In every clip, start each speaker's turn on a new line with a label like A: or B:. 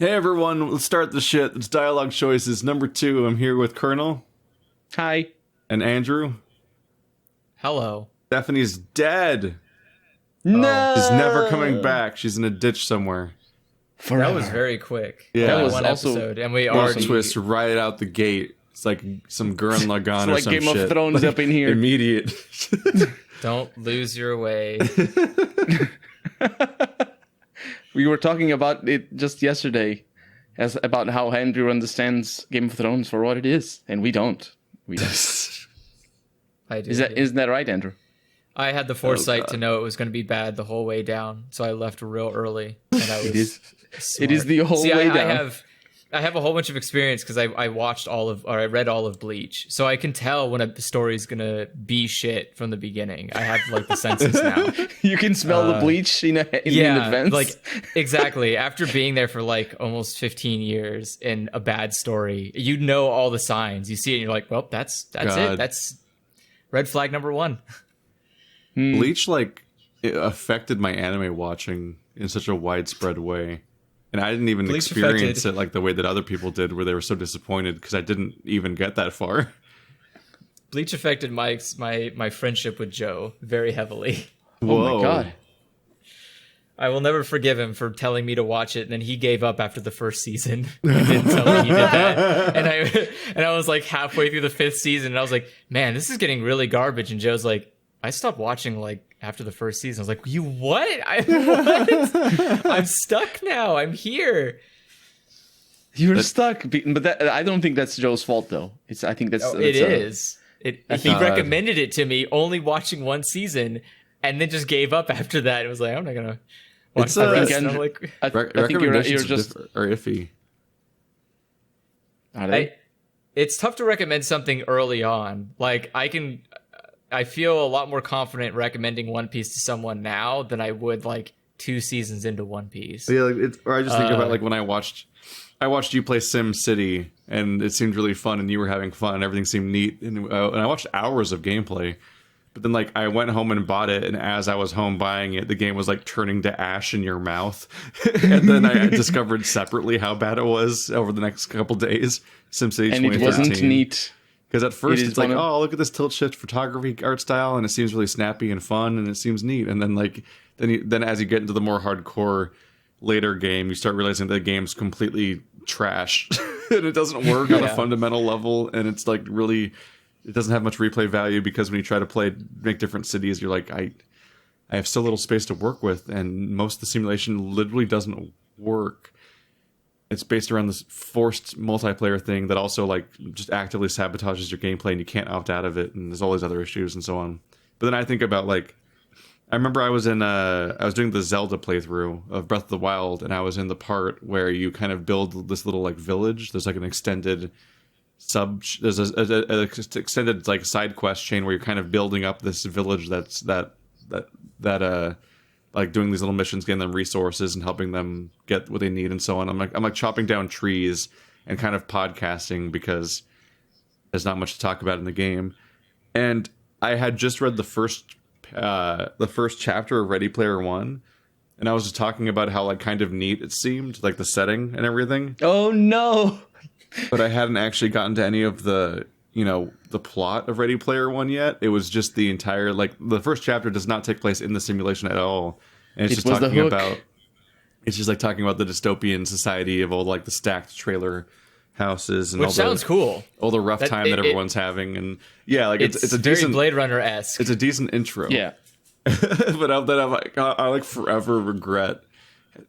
A: Hey everyone, let's start the shit. It's Dialog Choices number 2. I'm here with Colonel.
B: Hi.
A: And Andrew.
C: Hello.
A: Stephanie's dead.
B: No!
A: She's never coming back. She's in a ditch somewhere.
B: Forever.
C: That was very quick.
A: Yeah.
C: That
A: That
C: was
B: was
C: one
B: also
C: episode, and we
A: Plot
C: already
A: twist right out the gate. It's like some Gurren Lagann
B: It's
A: or
B: like
A: some
B: Game
A: shit.
B: of Thrones up in here.
A: Immediate.
C: don't lose your way.
B: We were talking about it just yesterday, about how Andrew understands Game of Thrones for what it is, and we don't. We don't.
C: I did.
B: Isn't that right, Andrew?
C: I had the foresight to know it was going to be bad the whole way down, so I left real early. And I was
B: It is.
C: smart.
B: It is the whole way down.
C: I have a whole bunch of experience because I read all of Bleach, so I can tell when a story is gonna be shit from the beginning. I have like the senses now.
B: You can smell the bleach in advance.
C: like exactly. After being there for like almost 15 years in a bad story, you know all the signs. You see it, and you're like, well, that's
A: God.
C: it. That's red flag number 1.
A: Bleach, like, it affected my anime watching in such a widespread way. And I didn't even
C: Bleach
A: experience
C: affected-
A: it like the way that other people did, where they were so disappointed because I didn't even get that far.
C: Bleach affected my friendship with Joe very heavily.
B: Oh my god.
C: I will never forgive him for telling me to watch it, and then he gave up after the first season. He didn't tell me he did that, and I was like halfway through the 5th season, and I was like, "Man, this is getting really garbage." And Joe's like, "I stopped watching like after the first season." I was like, "You what? What? I'm stuck now. I'm here."
B: You're stuck. But I don't think that's Joe's fault, though. I think that's...
C: It is. He
A: God.
C: recommended it to me, only watching one season, and then just gave up after that. It was like, I'm not gonna watch
A: It's,
C: the rest.
B: Andrew-
C: And I'm like,
B: I think
A: Recommendations
B: you're just...
A: are iffy.
B: Are they?
C: it's tough to recommend something early on. Like I feel a lot more confident recommending One Piece to someone now than I would like 2 seasons into One Piece.
A: Yeah, like or I just think about like when I watched you play Sim City, and it seemed really fun, and you were having fun, and everything seemed neat, and I watched hours of gameplay. But then, like, I went home and bought it, and as I was home buying it, the game was like turning to ash in your mouth. And then I discovered separately how bad it was over the next couple days. SimCity 2013.
B: And it wasn't neat.
A: Because at first
B: It is
A: it's like,
B: one of-
A: oh, look at this tilt shift photography art style, and it seems really snappy and fun, and it seems neat. And then like then as you get into the more hardcore later game, you start realizing that the game's completely trash, and it doesn't work on a fundamental level, and it's like really, it doesn't have much replay value because when you try to make different cities, you're like, I have so little space to work with, and most of the simulation literally doesn't work. It's based around this forced multiplayer thing that also like just actively sabotages your gameplay, and you can't opt out of it, and there's all these other issues and so on. But then I think about like, I remember I was doing the Zelda playthrough of Breath of the Wild, and I was in the part where you kind of build this little like village. There's like an extended there's a extended like side quest chain where you're kind of building up this village that's like doing these little missions, getting them resources and helping them get what they need and so on. I'm like chopping down trees and kind of podcasting because there's not much to talk about in the game. And I had just read the first chapter of Ready Player One, and I was just talking about how like kind of neat it seemed, like the setting and everything.
B: Oh no!
A: But I hadn't actually gotten to any of the plot of Ready Player One yet. It was just the entire, like, the first chapter does not take place in the simulation at all. And it's just talking about the dystopian society of all like the stacked trailer houses and
C: Which
A: all
C: sounds cool.
A: all the rough time that everyone's having, and yeah, like it's a
C: very
A: decent
C: Blade Runner-esque.
A: It's a decent intro.
B: Yeah.
A: But I'm like, I like forever regret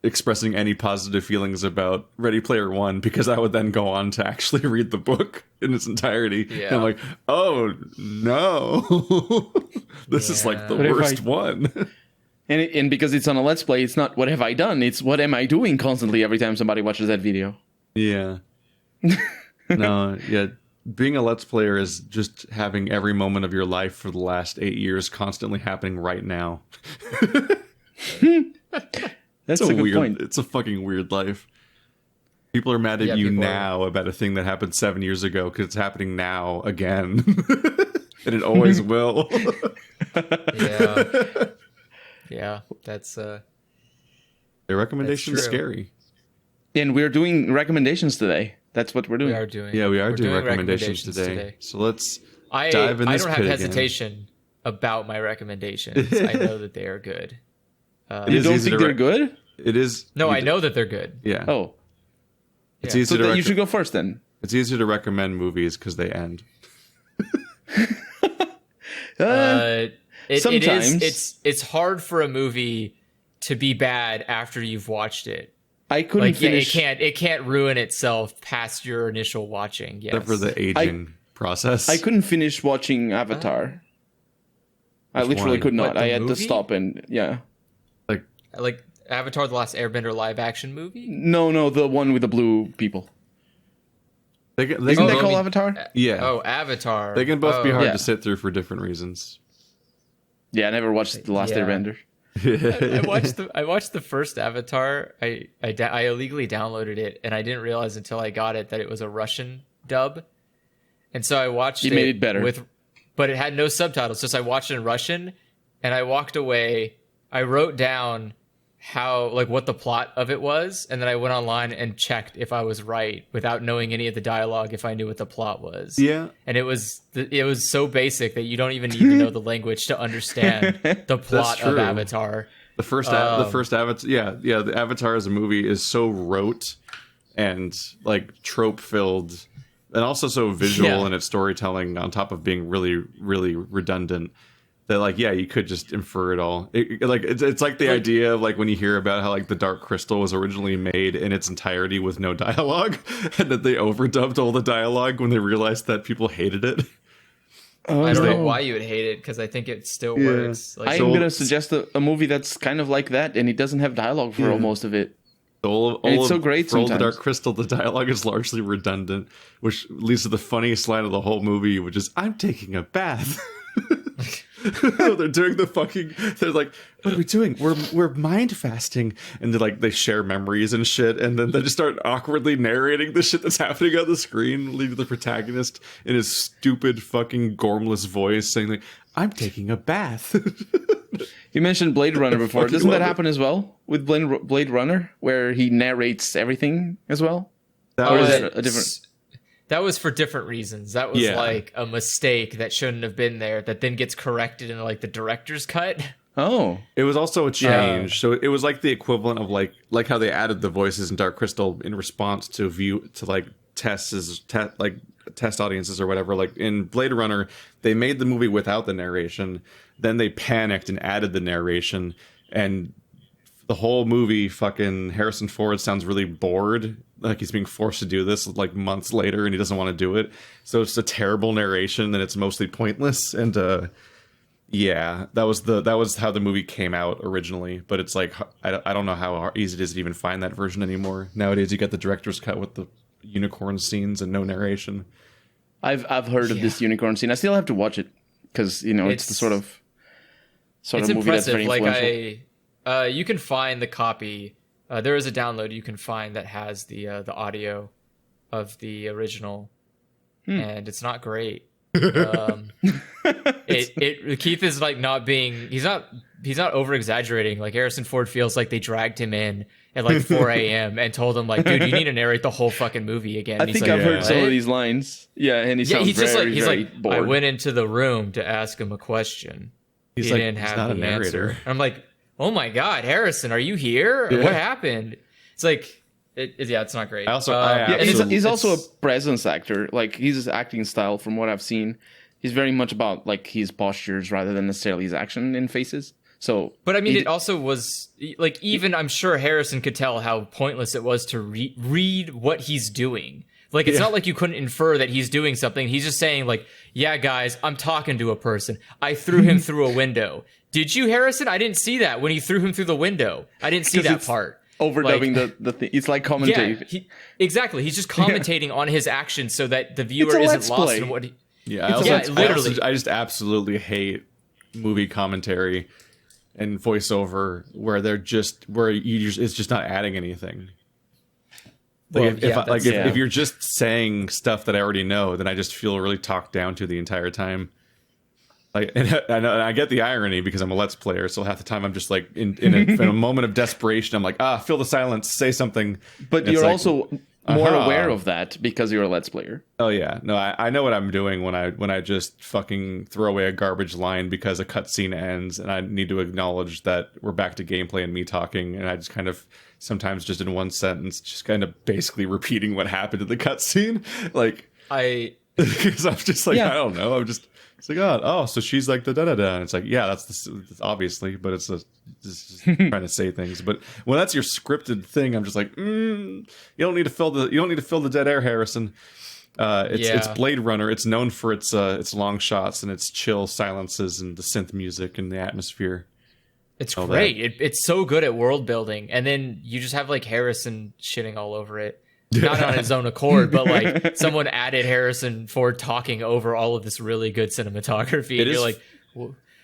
A: expressing any positive feelings about Ready Player One, because I would then go on to actually read the book in its entirety.
C: Yeah.
A: And I'm like, oh no, this is like the worst one.
B: And because it's on a Let's Play, it's not what have I done, it's what am I doing constantly every time somebody watches that video.
A: Yeah. No, yeah. Being a Let's Player is just having every moment of your life for the last 8 years constantly happening right now.
B: That's a good point.
A: It's a fucking weird life. People are mad at you now about a thing that happened 7 years ago because it's happening now again. And it always will.
C: Yeah, that's
A: The recommendation is
C: That's true.
A: scary.
B: And we're doing recommendations today. That's what we're doing.
C: We are doing.
A: Yeah, we are
C: we're
A: doing recommendations today. So let's dive in
C: I
A: this
C: don't have
A: pit
C: hesitation about my recommendations. I know that they are good.
B: You don't think they're good?
A: It is.
C: No, I know that they're good.
A: Yeah.
B: Oh.
A: It's
C: Yeah.
A: easy
B: So
A: to
B: you should go first then.
A: It's easier to recommend movies because they end.
B: Sometimes.
C: It's hard for a movie to be bad after you've watched it.
B: I couldn't
C: Like, yeah,
B: finish.
C: it can't ruin itself past your initial watching. Yes.
A: Except for the aging process.
B: I couldn't finish watching Avatar. I literally
A: one?
B: could not.
C: What, the
B: I had
C: movie?
B: to stop and
C: Like Avatar: The Last Airbender live action movie.
B: No, the one with the blue people.
A: They can
B: Isn't that
A: both-
B: called Avatar?
A: Yeah.
C: Oh, Avatar.
A: They can both be hard
B: Yeah.
A: to sit through for different reasons.
B: Yeah, I never watched The Last
C: Yeah.
B: Airbender.
C: I watched the first Avatar. I illegally downloaded it, and I didn't realize until I got it that it was a Russian dub. And so I watched
B: You
C: it
B: made it better.
C: but it had no subtitles. So I watched it in Russian, and I walked away. I wrote down what the plot of it was, and then I went online and checked if I was right without knowing any of the dialogue, if I knew what the plot was.
A: Yeah.
C: And it was so basic that you don't even need to know the language to understand the plot of
A: true.
C: Avatar.
A: The first Avatar, the Avatar as a movie is so rote and like trope filled, and also so visual
C: Yeah.
A: in its storytelling. On top of being really, really redundant, that like you could just infer it all. It's like the idea of like when you hear about how like the Dark Crystal was originally made in its entirety with no dialogue, and that they overdubbed all the dialogue when they realized that people hated it.
B: Oh,
C: I don't know
B: no.
C: why you would hate it because I think it still
A: Yeah.
C: works. Like,
B: I'm
A: So-
B: gonna suggest a movie that's kind of like that, and it doesn't have dialogue for most of it. It's so great
A: for all the
B: sometimes.
A: Dark Crystal, the dialogue is largely redundant, which leads to the funniest line of the whole movie, which is "I'm taking a bath." They're doing the fucking. They're like, "What are we doing? We're mind fasting," and they share memories and shit, and then they just start awkwardly narrating the shit that's happening on the screen, leaving the protagonist in his stupid fucking gormless voice saying like, "I'm taking a bath."
B: You mentioned Blade Runner before.
A: fucking
B: Doesn't that
A: love it.
B: happen as well with Blade Runner, where he narrates everything as well?
A: That
B: Or is
A: was
B: that a different?
C: that was for different reasons. That was
A: Yeah.
C: like a mistake that shouldn't have been there that then gets corrected in like the director's cut.
B: Oh,
A: It was also a change, so it was like the equivalent of like how they added the voices in Dark Crystal in response to test audiences or whatever. Like in Blade Runner, they made the movie without the narration, then they panicked and added the narration, and the whole movie, fucking Harrison Ford sounds really bored, like he's being forced to do this like months later, and he doesn't want to do it. So it's a terrible narration, and it's mostly pointless. And yeah, that was how the movie came out originally. But it's like I don't know how easy it is to even find that version anymore. Nowadays, you get the director's cut with the unicorn scenes and no narration.
B: I've heard of this unicorn scene. I still have to watch it because it's the sort of
C: It's
B: movie that's
C: impressive.
B: very
C: Like
B: influential.
C: you can find the copy. There is a download you can find that has the audio of the original, and it's not great. Keith is like not being. He's not over exaggerating. Like Harrison Ford feels like they dragged him in at like 4 a.m. and told him like, dude, you need to narrate the whole fucking movie again.
B: I
C: And he's
B: think
C: like,
B: I've heard
C: "What?"
B: some of these lines. Yeah, and he sounds
C: he's just
B: very,
C: like he's
B: very
C: like
B: bored.
C: I went into the room to ask him a question.
A: He's
C: He
A: like,
C: didn't
A: he's
C: have
A: not a
C: the
A: narrator.
C: answer. I'm like, oh my god, Harrison, are you here?
A: Yeah.
C: What happened? It's like, it's not great.
A: I also-
B: Yeah, and
A: Absolutely.
B: he's also a presence actor. Like his acting style, from what I've seen, he's very much about like his postures rather than necessarily his action in faces. So,
C: But I mean, it also was like, even I'm sure Harrison could tell how pointless it was to read what he's doing. Like, it's not like you couldn't infer that he's doing something. He's just saying like, yeah, guys, I'm talking to a person. I threw him through a window. Did you, Harrison? I didn't see that when he threw him through the window. I didn't see
B: 'Cause
C: that
B: it's
C: part.
B: overdubbing the thing. It's like commentating.
C: Yeah, exactly. He's just commentating on his actions so that the viewer
B: It's a
C: isn't
B: let's
C: lost
B: play.
C: in what
A: Yeah,
C: literally.
A: I just absolutely hate movie commentary and voiceover where it's just not adding anything. Like,
C: Well,
A: if you're just saying stuff that I already know, then I just feel really talked down to the entire time. Like, and I know, and I get the irony because I'm a Let's Player, so half the time I'm just like in a moment of desperation, I'm like, fill the silence, say something.
B: But you're like, also more aware of that because you're a Let's Player.
A: Oh yeah, no, I know what I'm doing when I just fucking throw away a garbage line because a cutscene ends, and I need to acknowledge that we're back to gameplay and me talking, and I just kind of sometimes just in one sentence, just kind of basically repeating what happened in the cutscene, like because I'm just like I don't know, I'm just. It's like, so she's like the da-da-da. And it's like, yeah, that's obviously, but it's just trying to say things. But when that's your scripted thing, I'm just like, you don't need to fill the dead air, Harrison. It's Blade Runner. It's known for its long shots and its chill silences and the synth music and the atmosphere.
C: It's great. It's so good at world building. And then you just have like Harrison shitting all over it. Not on his own accord, but like someone added Harrison Ford talking over all of this really good cinematography. And you're like,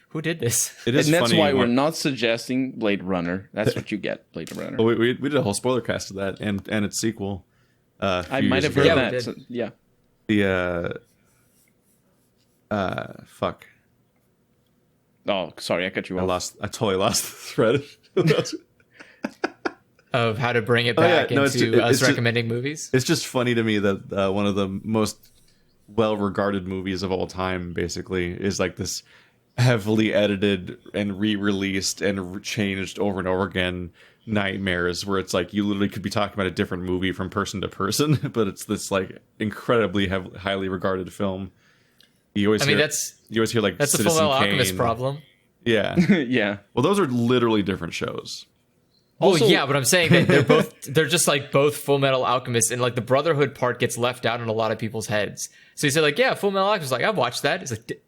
C: who did this?
B: It is, and that's why we're not suggesting Blade Runner. That's what you get, Blade Runner.
A: Well, we did a whole spoiler cast of that and its sequel.
B: I might have heard that. So, yeah.
A: The fuck.
B: Oh, sorry, I cut you off.
A: I totally lost the thread.
C: Of how to bring it back into us recommending movies.
A: It's just funny to me that one of the most well-regarded movies of all time, basically, is like this heavily edited and re-released and changed over and over again nightmares, where it's like you literally could be talking about a different movie from person to person, but it's this like incredibly highly regarded film. You always hear like
C: that's
A: Citizen
C: the Full Metal
A: Kane.
C: Alchemist problem.
A: Yeah,
B: yeah.
A: Well, those are literally different shows.
C: Also, yeah, but I'm saying that they're just like both Full Metal Alchemists, and like the Brotherhood part gets left out in a lot of people's heads. So you say like, yeah, Full Metal Alchemist, like I've watched that. It's like,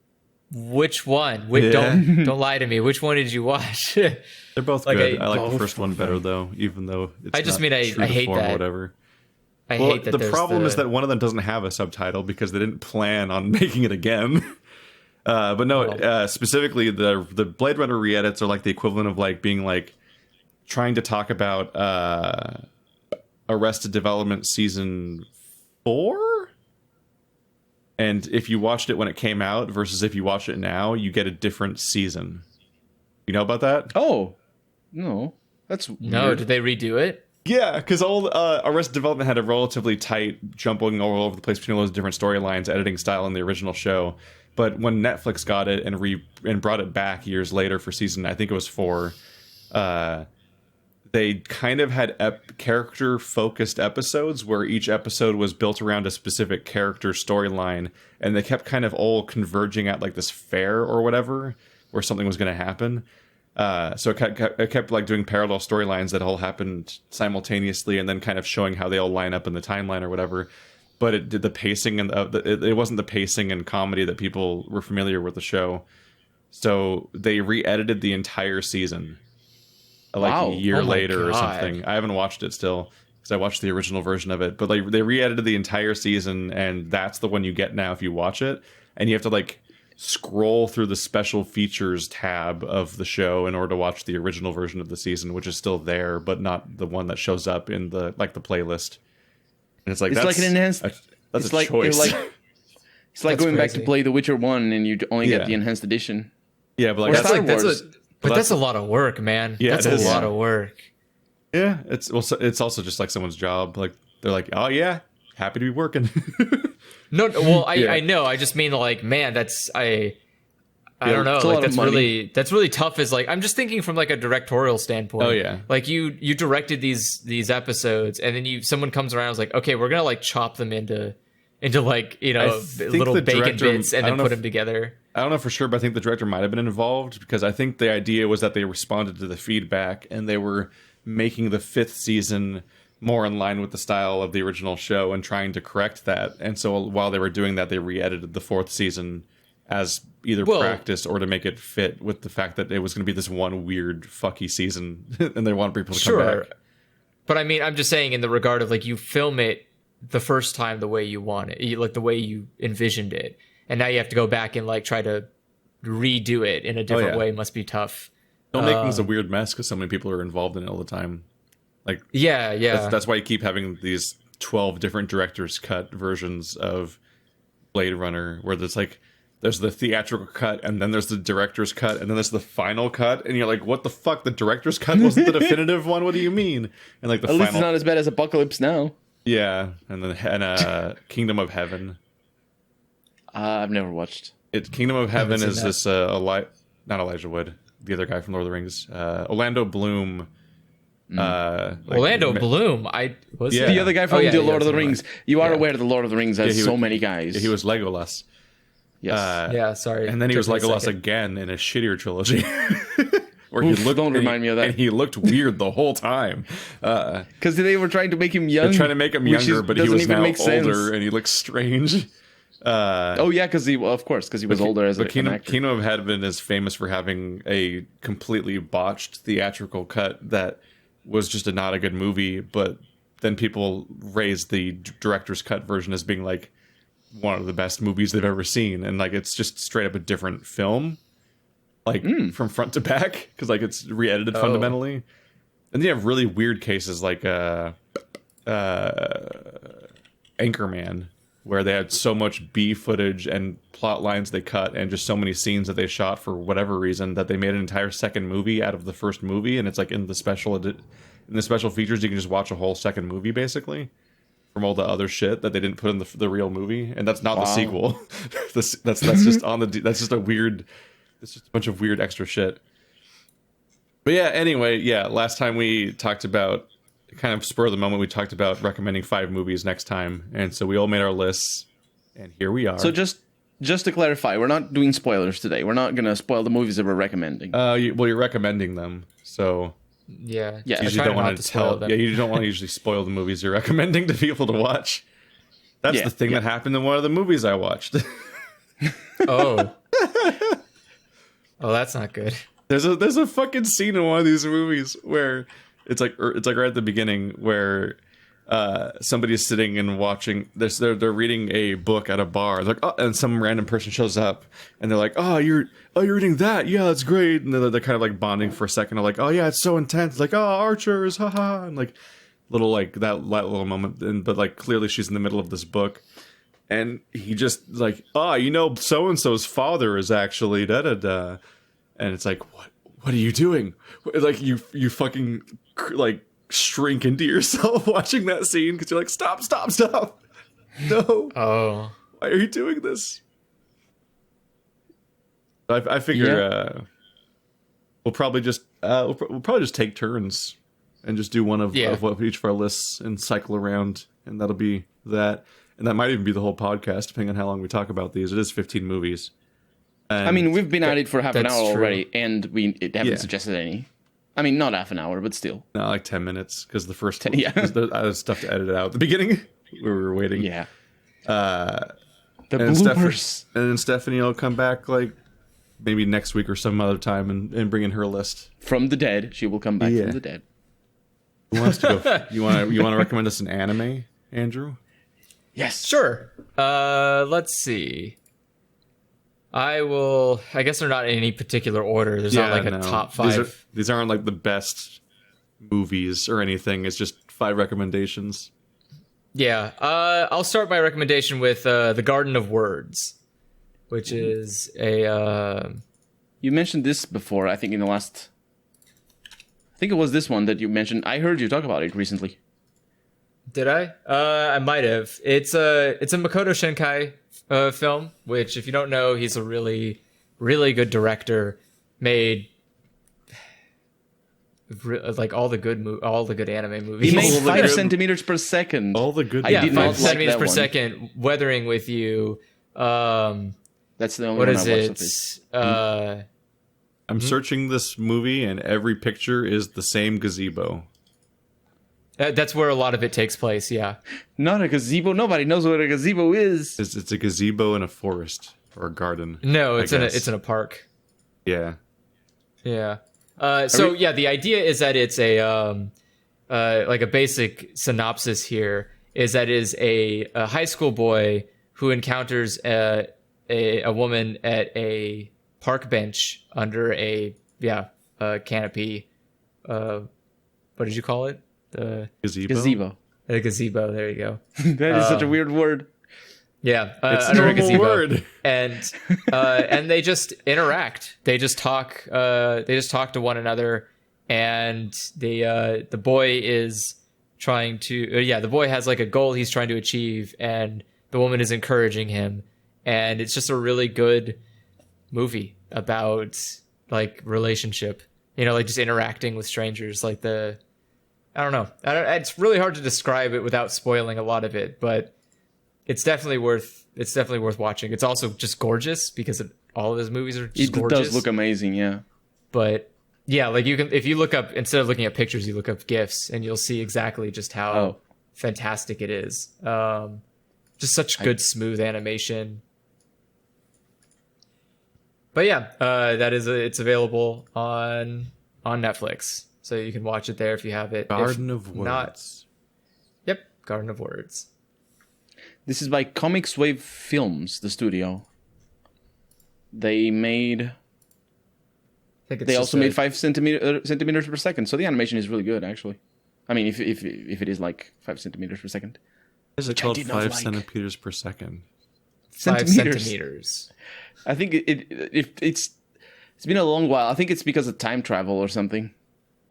C: which one? Don't lie to me. Which one did you watch?
A: They're both like, good. I like the first one better though, even though it's I hate that. Or whatever.
C: I hate that.
A: The problem is that one of them doesn't have a subtitle because they didn't plan on making it again. But no, specifically the Blade Runner re-edits are like the equivalent of like being like trying to talk about Arrested Development season 4, and if you watched it when it came out versus if you watch it now, you get a different season. You know about that?
B: Oh, no, that's weird.
C: No. Did they redo it?
A: Yeah, because all Arrested Development had a relatively tight, jumping all over the place between all those different storylines, editing style in the original show. But when Netflix got it and brought it back years later for season, I think it was 4. They kind of had character-focused episodes where each episode was built around a specific character storyline, and they kept kind of all converging at like this fair or whatever, where something was going to happen. So it kept like doing parallel storylines that all happened simultaneously, and then kind of showing how they all line up in the timeline or whatever. But it did the pacing and it wasn't the pacing and comedy that people were familiar with the show. So they re-edited the entire season. Like a year later or something. I haven't watched it still because I watched the original version of it. But like they re-edited the entire season, and that's the one you get now if you watch it. And you have to like scroll through the special features tab of the show in order to watch the original version of the season, which is still there, but not the one that shows up in the playlist. And it's like
B: it's like an enhanced.
A: That's a choice.
B: It's like going back to play The Witcher 1 and you only get the enhanced edition.
A: Yeah, but like
C: that's a lot of work, man.
A: Yeah,
C: that's a lot of work.
A: Yeah, it's also just like someone's job. Like they're like, oh yeah, happy to be working.
C: I know. I just mean like, man, I don't know. Like that's really tough. Is like I'm just thinking from like a directorial standpoint.
A: Oh yeah,
C: like you directed these episodes, and then someone comes around and is like, okay, we're gonna like chop them into like little bacon bits and then put them together.
A: I don't know for sure, but I think the director might have been involved because I think the idea was that they responded to the feedback and they were making the 5th season more in line with the style of the original show and trying to correct that. And so while they were doing that, they re-edited the 4th season as either practice or to make it fit with the fact that it was going to be this one weird fucky season and they want people to come back.
C: But I mean, I'm just saying in the regard of like you film it the first time the way you want it, like the way you envisioned it. And now you have to go back and like try to redo it in a different way. Must be tough.
A: Filmmaking's a weird mess because so many people are involved in it all the time. Like that's why you keep having these 12 different directors cut versions of Blade Runner, where there's like there's the theatrical cut, and then there's the director's cut, and then there's the final cut, and you're like, what the fuck? The director's cut wasn't the definitive one? What do you mean? And like the
B: At least it's not as bad as Apocalypse Now.
A: yeah, and then Kingdom of Heaven.
B: I've never watched.
A: Kingdom of Heaven
C: seen
A: is
C: that.
A: this not Elijah Wood, the other guy from Lord of the Rings, Orlando Bloom.
C: Orlando Bloom.
A: Yeah.
B: The other guy from
C: yeah,
B: the Lord of the
C: that's
B: Rings. You are
A: Yeah.
B: aware the Lord of the Rings has
A: he
B: so
A: was-
B: many guys.
A: He was Legolas.
B: Yes.
C: Yeah, sorry.
A: And then he
C: Took
A: was
C: me a
A: Legolas
C: second.
A: again in a shittier trilogy. Where
B: Oof,
A: he looked,
B: don't remind me of that.
A: And he looked weird the whole time.
B: Because they were trying to make him young.
A: They're trying to make him
B: which
A: younger, but he
B: doesn't
A: was
B: even
A: now
B: make sense.
A: older and he looks strange.
B: Oh yeah, because he was older as an actor.
A: Kingdom of Heaven is famous for having a completely botched theatrical cut that was just not a good movie, but then people raised the director's cut version as being like one of the best movies they've ever seen, and like it's just straight up a different film, like from front to back, because like it's re-edited fundamentally. And then you have really weird cases like Anchorman, where they had so much B footage and plot lines they cut and just so many scenes that they shot for whatever reason that they made an entire second movie out of the first movie, and it's like in the special features you can just watch a whole second movie basically from all the other shit that they didn't put in the real movie, and that's not the sequel. that's just on the that's just a weird, it's just a bunch of weird extra shit. But yeah, anyway, yeah, last time we talked about, kind of spur of the moment, we talked about recommending 5 movies next time, and so we all made our lists, and here we are.
B: So just to clarify, we're not doing spoilers today. We're not gonna spoil the movies that we're recommending.
A: you're recommending them, so
C: Yeah.
B: Yeah,
C: I
A: you
C: try
A: don't
C: not
A: want to
C: spoil
A: tell.
C: them.
A: Yeah, you don't want to usually spoil the movies you're recommending to people to watch. That's
B: Yeah,
A: the thing that happened in one of the movies I watched.
C: Oh. Oh, that's not good.
A: There's a fucking scene in one of these movies where it's like right at the beginning where somebody's sitting and watching this. They're reading a book at a bar. They're like, oh, and some random person shows up and they're like, oh, you're reading that? Yeah, that's great. And they're kind of like bonding for a second. They're like, oh yeah, it's so intense. Like, oh, archers, haha, and like little like that little moment. And but like clearly she's in the middle of this book. And he just like, so and so's father is actually da da da, and it's like, what are you doing? Like you fucking like shrink into yourself watching that scene because you're like, stop, no,
C: Oh.
A: why are you doing this? I figure we'll probably just take turns and just do one of each of our lists and cycle around, and that'll be that. And that might even be the whole podcast, depending on how long we talk about these. It is 15 movies. And
B: I mean, we've been at it for half an
C: that's
B: hour
C: true.
B: already, and we haven't suggested any. I mean, not half an hour, but still.
A: not like 10 minutes, because the first
B: Yeah.
A: I had stuff to edit out at the beginning. We were waiting.
B: Yeah.
A: The
B: bloopers.
A: And then Stephanie will come back like maybe next week or some other time and bring in her list.
B: From the dead. She will come back from the dead.
A: Who wants to go? You want to recommend us an anime, Andrew?
B: Yes.
C: Sure. Let's see. I guess they're not in any particular order. There's not like a top 5.
A: These aren't like the best movies or anything. It's just 5 recommendations.
C: Yeah. I'll start my recommendation with The Garden of Words, which is a...
B: You mentioned this before, I think in the last... I think it was this one that you mentioned. I heard you talk about it recently.
C: Did I? I might have. It's a Makoto Shinkai film, which, if you don't know, he's a really, really good director. Made like all the good anime movies.
B: He made
A: All the
B: 5
A: good-
B: centimeters per second.
A: All the good.
B: I did not
C: 5
B: like
C: centimeters
B: that
C: per
B: one.
C: second. Weathering with You.
B: That's the only
C: What
B: one
C: is
B: I watched of
C: it?
A: I'm searching this movie, and every picture is the same gazebo.
C: That's where a lot of it takes place. Yeah.
B: Not a gazebo. Nobody knows what a gazebo is.
A: It's a gazebo in a forest or a garden.
C: No,
A: I
C: it's in
A: guess.
C: a park.
A: Yeah.
C: Yeah. The idea is that it's like a basic synopsis here is that it is a high school boy who encounters a woman at a park bench under a canopy. What did you call it? The
A: Gazebo.
B: Gazebo.
C: gazebo. There you go.
B: That is such a weird word.
C: Yeah,
A: It's a
C: under a
A: normal
C: gazebo.
A: word.
C: And they just interact. They just talk. They just talk to one another. And the boy is trying to. The boy has like a goal he's trying to achieve, and the woman is encouraging him. And it's just a really good movie about like relationship. Like just interacting with strangers. Like I don't know. It's really hard to describe it without spoiling a lot of it, but it's definitely worth watching. It's also just gorgeous because all of his movies are just gorgeous.
B: It does look amazing, yeah.
C: But yeah, like if you look up, instead of looking at pictures, you look up GIFs and you'll see exactly just how fantastic it is. Just such good, smooth animation. But yeah, it's available on Netflix, so you can watch it there if you have it.
A: Garden of Words.
C: Yep, Garden of Words.
B: This is by Comics Wave Films, the studio. They made. They also made 5 centimeters per second, so the animation is really good, actually. I mean, if it is like 5 centimeters per second.
A: Is it called 5 centimeters per second?
C: 5 centimeters.
B: I think it's been a long while. I think it's because of time travel or something.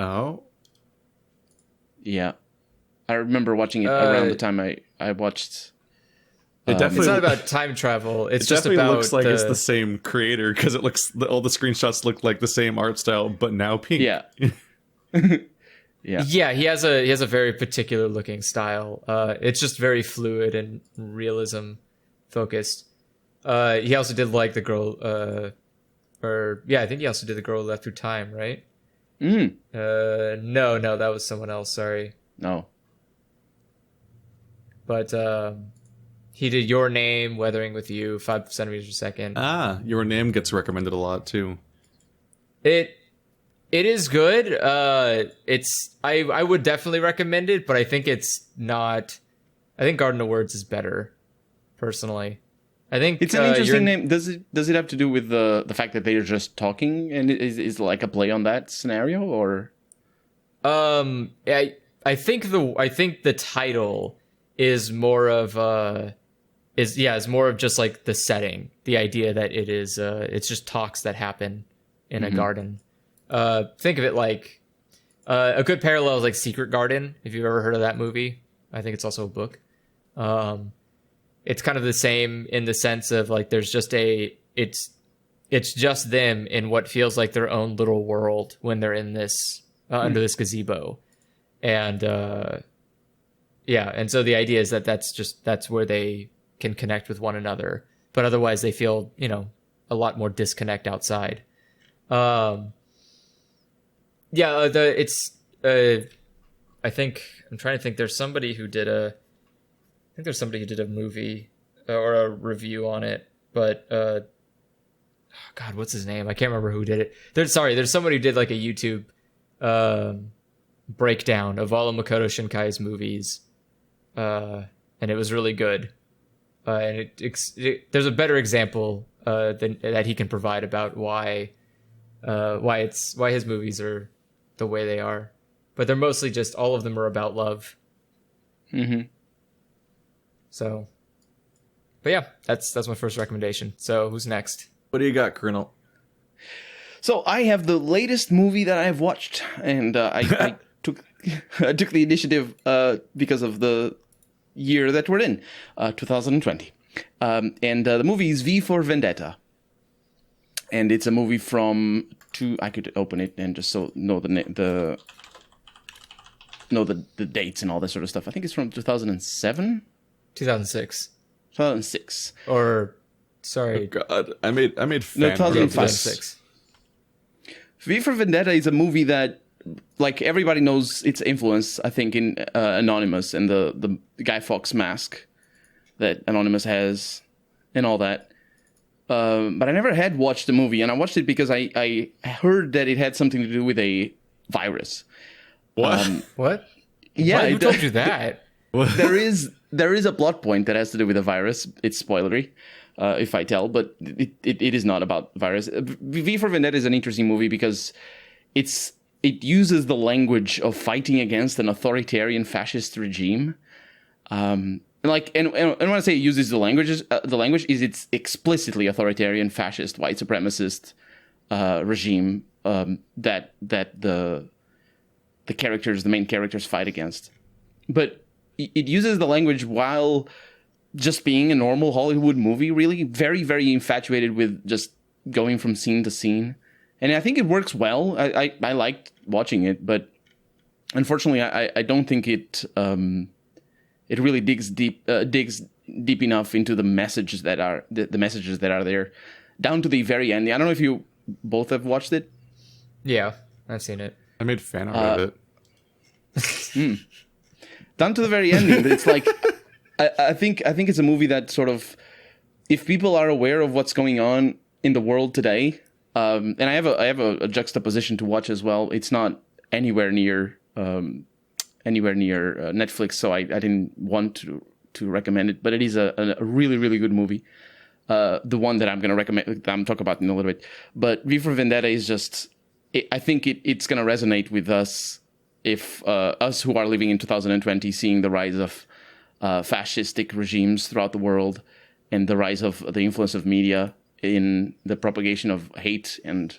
A: Oh.
B: Yeah, I remember watching it around the time I watched.
C: It's not about time travel. It's
A: It
C: just
A: definitely
C: about
A: looks like it's the same creator because it looks all the screenshots look like the same art style, but now pink.
B: Yeah.
C: Yeah, he has a very particular looking style. It's just very fluid and realism focused. He also did like the girl, I think he also did the Girl Who Left Through Time, right? No, that was someone else. Sorry.
B: No.
C: But he did Your Name, Weathering with You, 5 centimeters per second.
A: Your Name gets recommended a lot too.
C: It is good. I would definitely recommend it, but I think it's not. I think Garden of Words is better, personally. I think
B: it's an interesting name. Does it have to do with the fact that they're just talking, and is like a play on that scenario, or?
C: I think the title is more of is more of just like the setting, the idea that it is it's just talks that happen in a garden. Think of it like a good parallel is like Secret Garden, if you've ever heard of that movie. I think it's also a book. It's kind of the same in the sense of like there's just it's just them in what feels like their own little world when they're in this under this gazebo, and and so the idea is that that's where they can connect with one another, but otherwise they feel a lot more disconnect outside. I think I'm trying to think. There's somebody who did a movie or a review on it, but God, what's his name? I can't remember who did it. There's somebody who did like a YouTube breakdown of all of Makoto Shinkai's movies, and it was really good. And there's a better example that he can provide about why his movies are the way they are, but they're mostly just all of them are about love.
B: Mm-hmm.
C: So, but yeah, that's my first recommendation. So who's next?
A: What do you got, Colonel?
B: So I have the latest movie that I've watched, and I took the initiative because of the year that we're in, 2020, and the movie is V for Vendetta, and it's a movie from I could open it and just know the dates and all that sort of stuff. I think it's from 2007.
C: 2006.
B: 2006.
C: Or, sorry.
A: Oh God, I made fan
B: 2006. V for Vendetta is a movie that, like, everybody knows its influence, I think, in Anonymous and the Guy Fawkes mask that Anonymous has and all that. But I never had watched the movie, and I watched it because I heard that it had something to do with a virus.
A: What?
C: What?
B: Yeah,
C: who told you that?
B: There is a plot point that has to do with a virus. It's spoilery, if I tell, but it is not about virus. V for Vendetta is an interesting movie because it uses the language of fighting against an authoritarian fascist regime, And when I say it uses the language is it's explicitly authoritarian, fascist, white supremacist regime that the main characters fight against. But it uses the language while just being a normal Hollywood movie, really very, very infatuated with just going from scene to scene. And I think it works well. I liked watching it, but unfortunately, I don't think it really digs deep enough into the messages that are the messages that are there, down to the very end. I don't know if you both have watched it.
C: Yeah, I've seen it.
A: I made fan art of it.
B: Down to the very ending, it's like I think it's a movie that sort of, if people are aware of what's going on in the world today, and I have a juxtaposition to watch as well. It's not anywhere near Netflix, so I didn't want to recommend it, but it is a really, really good movie. The one that I'm going to recommend, I'm talking about in a little bit. But V for Vendetta is just, I think it's going to resonate with us, if us who are living in 2020, seeing the rise of fascistic regimes throughout the world, and the rise of the influence of media in the propagation of hate and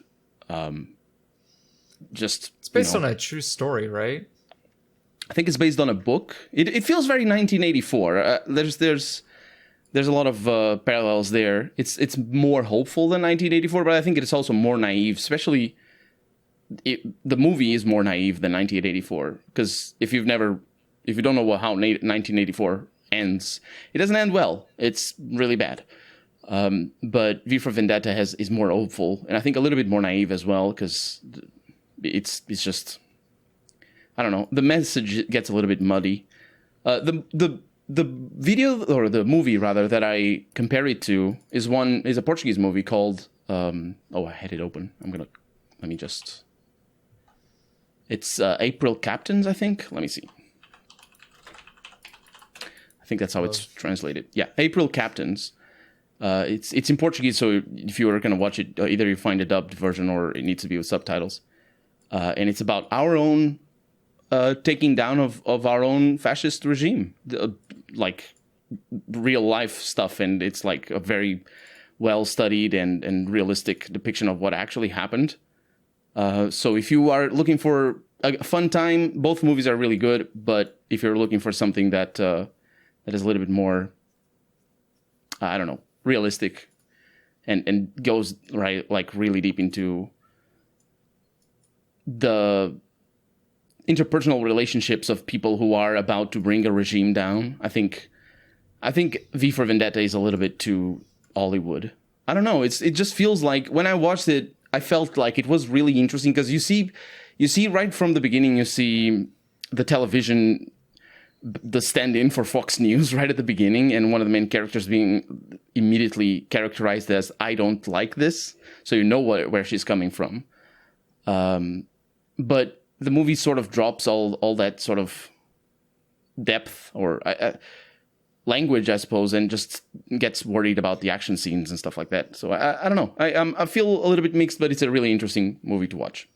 B: just...
C: It's based on a true story, right?
B: I think it's based on a book. It feels very 1984. There's a lot of parallels there. It's more hopeful than 1984, but I think it's also more naive. Especially, the movie is more naive than 1984, because if you don't know how 1984 ends, it doesn't end well. It's really bad. But V for Vendetta is more hopeful, and I think a little bit more naive as well, because it's just, I don't know. The message gets a little bit muddy. The video, or the movie rather, that I compare it to is a Portuguese movie called I had it open. It's April Captains, I think. Let me see. I think that's how it's translated. Yeah, April Captains. It's in Portuguese, so if you are going to watch it, either you find a dubbed version or it needs to be with subtitles. And it's about our own taking down of our own fascist regime, like real life stuff, and it's like a very well studied and realistic depiction of what actually happened. So if you are looking for a fun time, both movies are really good. But if you're looking for something that is a little bit more, I don't know, realistic, and goes really deep into the interpersonal relationships of people who are about to bring a regime down, I think V for Vendetta is a little bit too Hollywood. I don't know. It just feels like, when I watched it, I felt like it was really interesting, because you see right from the beginning, you see the television, the stand-in for Fox News right at the beginning, and one of the main characters being immediately characterized as, "I don't like this," so you know where she's coming from. But the movie sort of drops all that sort of depth or language, I suppose, and just gets worried about the action scenes and stuff like that. So I don't know. I feel a little bit mixed, but it's a really interesting movie to watch.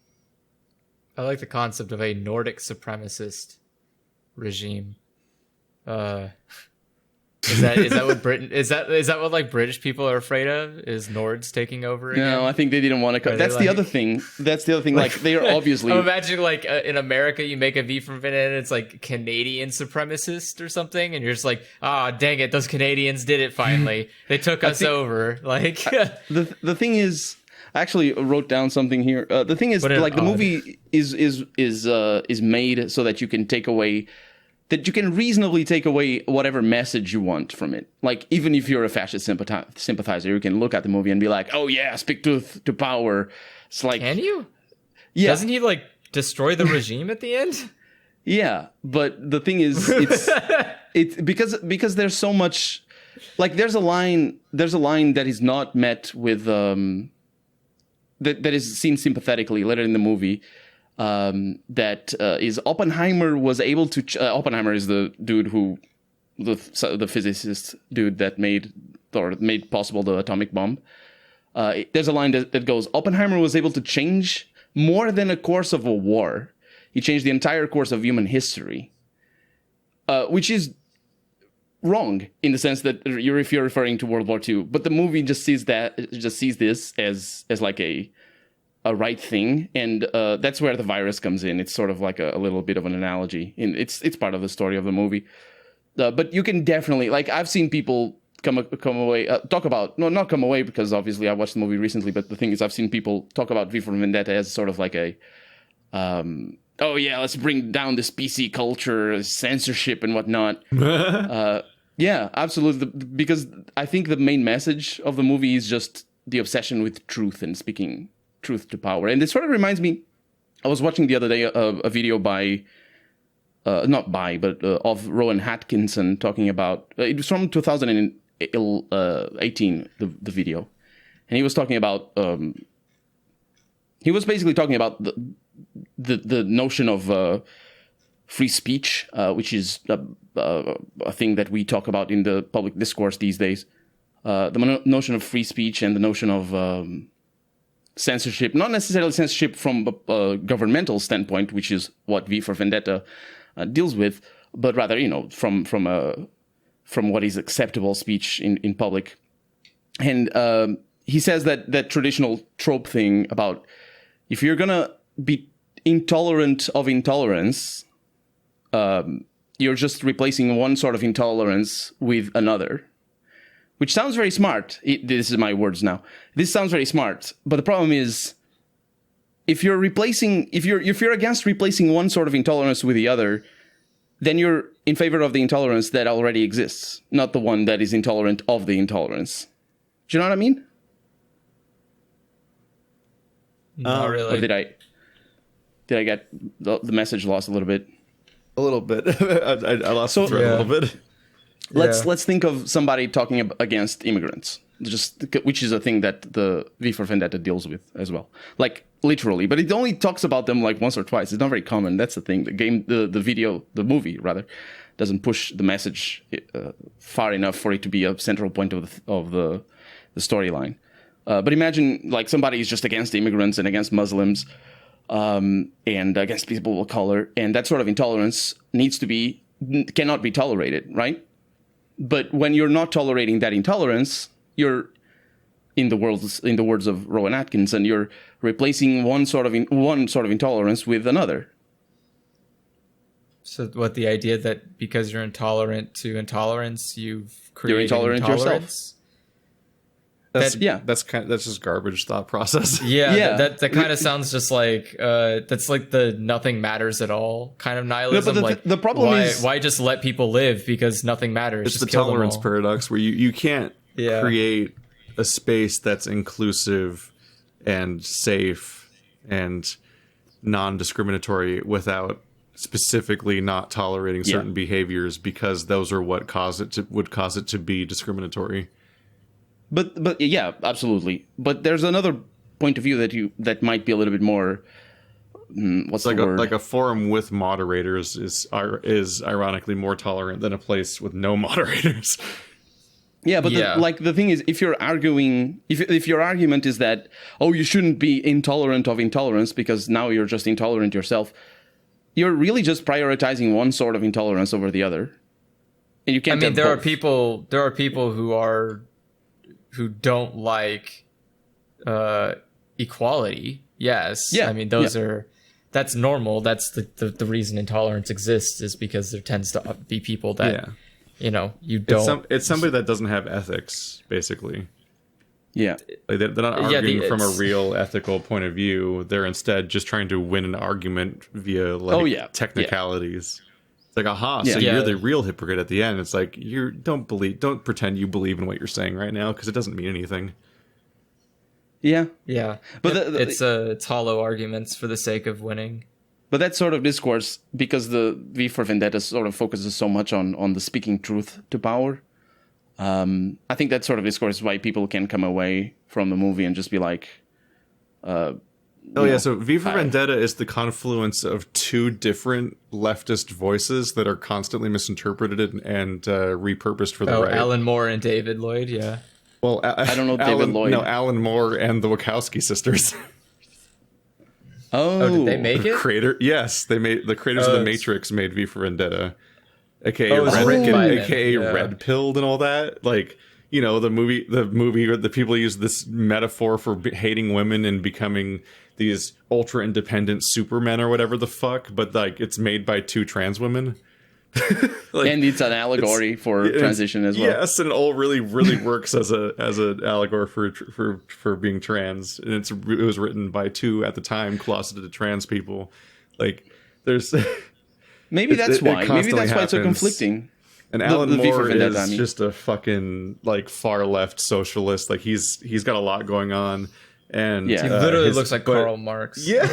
C: I like the concept of a Nordic supremacist regime. Is that what Britain is that what like British people are afraid of? Is Nords taking over again?
B: No, I think they didn't want to come. That's the other thing. Like they are obviously.
C: I'm imagining like in America, you make a V for Vendetta, and it's like Canadian supremacist or something, and you're just like, dang it, those Canadians did it finally. They took us over. Like
B: the thing is, I actually wrote down something here. The thing is, like, the movie is made so that you can take away. That you can reasonably take away whatever message you want from it. Like, even if you're a fascist sympathizer, you can look at the movie and be like, "Oh yeah, speak to power." It's like,
C: can you?
B: Yeah.
C: Doesn't he like destroy the regime at the end? Yeah,
B: but the thing is, it's because there's so much. Like, there's a line that is not met with that is seen sympathetically later in the movie. That is Oppenheimer was able to. Oppenheimer is the dude the physicist dude that made possible the atomic bomb. There's a line that goes, Oppenheimer was able to change more than a course of a war. He changed the entire course of human history, which is wrong in the sense that if you're referring to World War II, but the movie just sees this as like a right thing, and that's where the virus comes in. It's sort of like a little bit of an analogy, and it's part of the story of the movie. But you can definitely, like, I've seen people come away not come away because obviously I watched the movie recently, but the thing is I've seen people talk about V for Vendetta as sort of like a oh yeah, let's bring down this PC culture, censorship and whatnot. Yeah, absolutely, because I think the main message of the movie is just the obsession with truth and speaking truth to power. And it sort of reminds me, I was watching the other day a video by of Rowan Atkinson talking about, it was from 2018, the video, and he was talking about he was basically talking about the notion of free speech, which is a thing that we talk about in the public discourse these days. The notion of free speech and the notion of censorship, not necessarily censorship from a governmental standpoint, which is what V for Vendetta deals with, but rather, from what is acceptable speech in public. And he says that traditional trope thing about if you're gonna be intolerant of intolerance, you're just replacing one sort of intolerance with another. Which sounds very smart. This is my words now. This sounds very smart, but the problem is, if you're against replacing one sort of intolerance with the other, then you're in favor of the intolerance that already exists, not the one that is intolerant of the intolerance. Do you know what I mean?
C: Not really.
B: Or did I get the message lost a little bit?
A: A little bit. I lost the thread a little bit.
B: Let's think of somebody talking against immigrants, which is a thing that the V for Vendetta deals with as well, like literally. But it only talks about them like once or twice. It's not very common. That's the thing. The movie rather, doesn't push the message far enough for it to be a central point of the storyline. But imagine like somebody is just against immigrants and against Muslims, and against people of color, and that sort of intolerance cannot be tolerated, right? But when you're not tolerating that intolerance, you're, in the words of Rowan Atkinson, you're replacing one sort of intolerance with another.
C: So what, the idea that because you're intolerant to intolerance, you've created
B: intolerant
C: intolerance?
B: Yourself.
A: That's just garbage thought process.
C: Yeah. That kind of sounds just like that's like the nothing matters at all kind of nihilism.
B: No, but the problem is,
C: why just let people live because nothing matters?
A: It's
C: just
A: the
C: kill them
A: tolerance
C: all.
A: paradox where you can't create a space that's inclusive and safe and non-discriminatory without specifically not tolerating certain behaviors, because those are what would cause it to be discriminatory.
B: But yeah, absolutely. But there's another point of view that might be a little bit more. What's the word?
A: Like a forum with moderators is ironically more tolerant than a place with no moderators.
B: Yeah, but the thing is, if you're arguing, if your argument is that, oh, you shouldn't be intolerant of intolerance because now you're just intolerant yourself, you're really just prioritizing one sort of intolerance over the other. And you can't.
C: I mean, there are people who don't like equality. Yes.
B: Yeah.
C: I mean, that's normal. That's the reason intolerance exists, is because there tends to be people that, you don't.
A: It's somebody that doesn't have ethics, basically.
B: Yeah.
A: Like they're not arguing from a real ethical point of view. They're instead just trying to win an argument via technicalities. It's like, so you're the real hypocrite at the end. It's like, don't pretend you believe in what you're saying right now, because it doesn't mean anything.
B: Yeah.
C: Yeah. But it's hollow arguments for the sake of winning.
B: But that sort of discourse, because the V for Vendetta sort of focuses so much on the speaking truth to power, I think that sort of discourse is why people can come away from the movie and just be like,
A: so V for Vendetta is the confluence of two different leftist voices that are constantly misinterpreted and repurposed for the right.
C: Alan Moore and David Lloyd, yeah.
A: Well,
B: I don't know David Lloyd.
A: No, Alan Moore and the Wachowski sisters.
C: Oh, did they make it?
A: Yes, they made the creators of The Matrix made V for Vendetta. aka
C: Oh, it was
A: red,
C: written by him,
A: aka
C: yeah.
A: red pilled and all that. Like, you know, the movie, the people use this metaphor for hating women and becoming these ultra independent supermen or whatever the fuck, but like it's made by two trans women. Like,
B: and it's an allegory for transition as well.
A: Yes, and it all really works as an allegory for being trans. And it was written by two at the time closeted trans people. Like, there's
B: Maybe that's why. Maybe
A: constantly
B: that's why it's so
A: happens.
B: conflicting.
A: And Alan
B: the V for
A: Moore
B: Vendetta,
A: is
B: I mean.
A: just a fucking like far left socialist. Like he's got a lot going on. And
B: Yeah.
C: He literally
A: his-
C: looks like
A: but-
C: Karl Marx.
A: Yeah,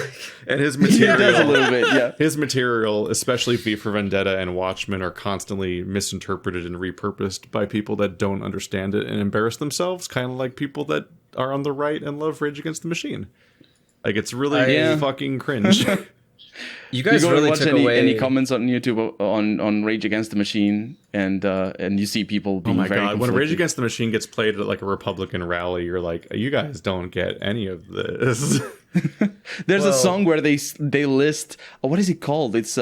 A: and his
B: He does a
A: material,
B: little bit, yeah.
A: his material, especially V for Vendetta and Watchmen, are constantly misinterpreted and repurposed by people that don't understand it and embarrass themselves, kind of like people that are on the right and love Rage Against the Machine. Like, it's really
B: Yeah.
A: fucking cringe.
C: You
B: You
C: guys
B: go
C: really
B: and watch
C: took away
B: any comments on YouTube on Rage Against the Machine, and you see people
A: Oh
B: being
A: my
B: very
A: god! When Rage
B: conflicted.
A: Against the Machine gets played at like a Republican rally, you're like, you guys don't get any of this.
B: There's a
C: Well-
B: song where they list what is it called? It's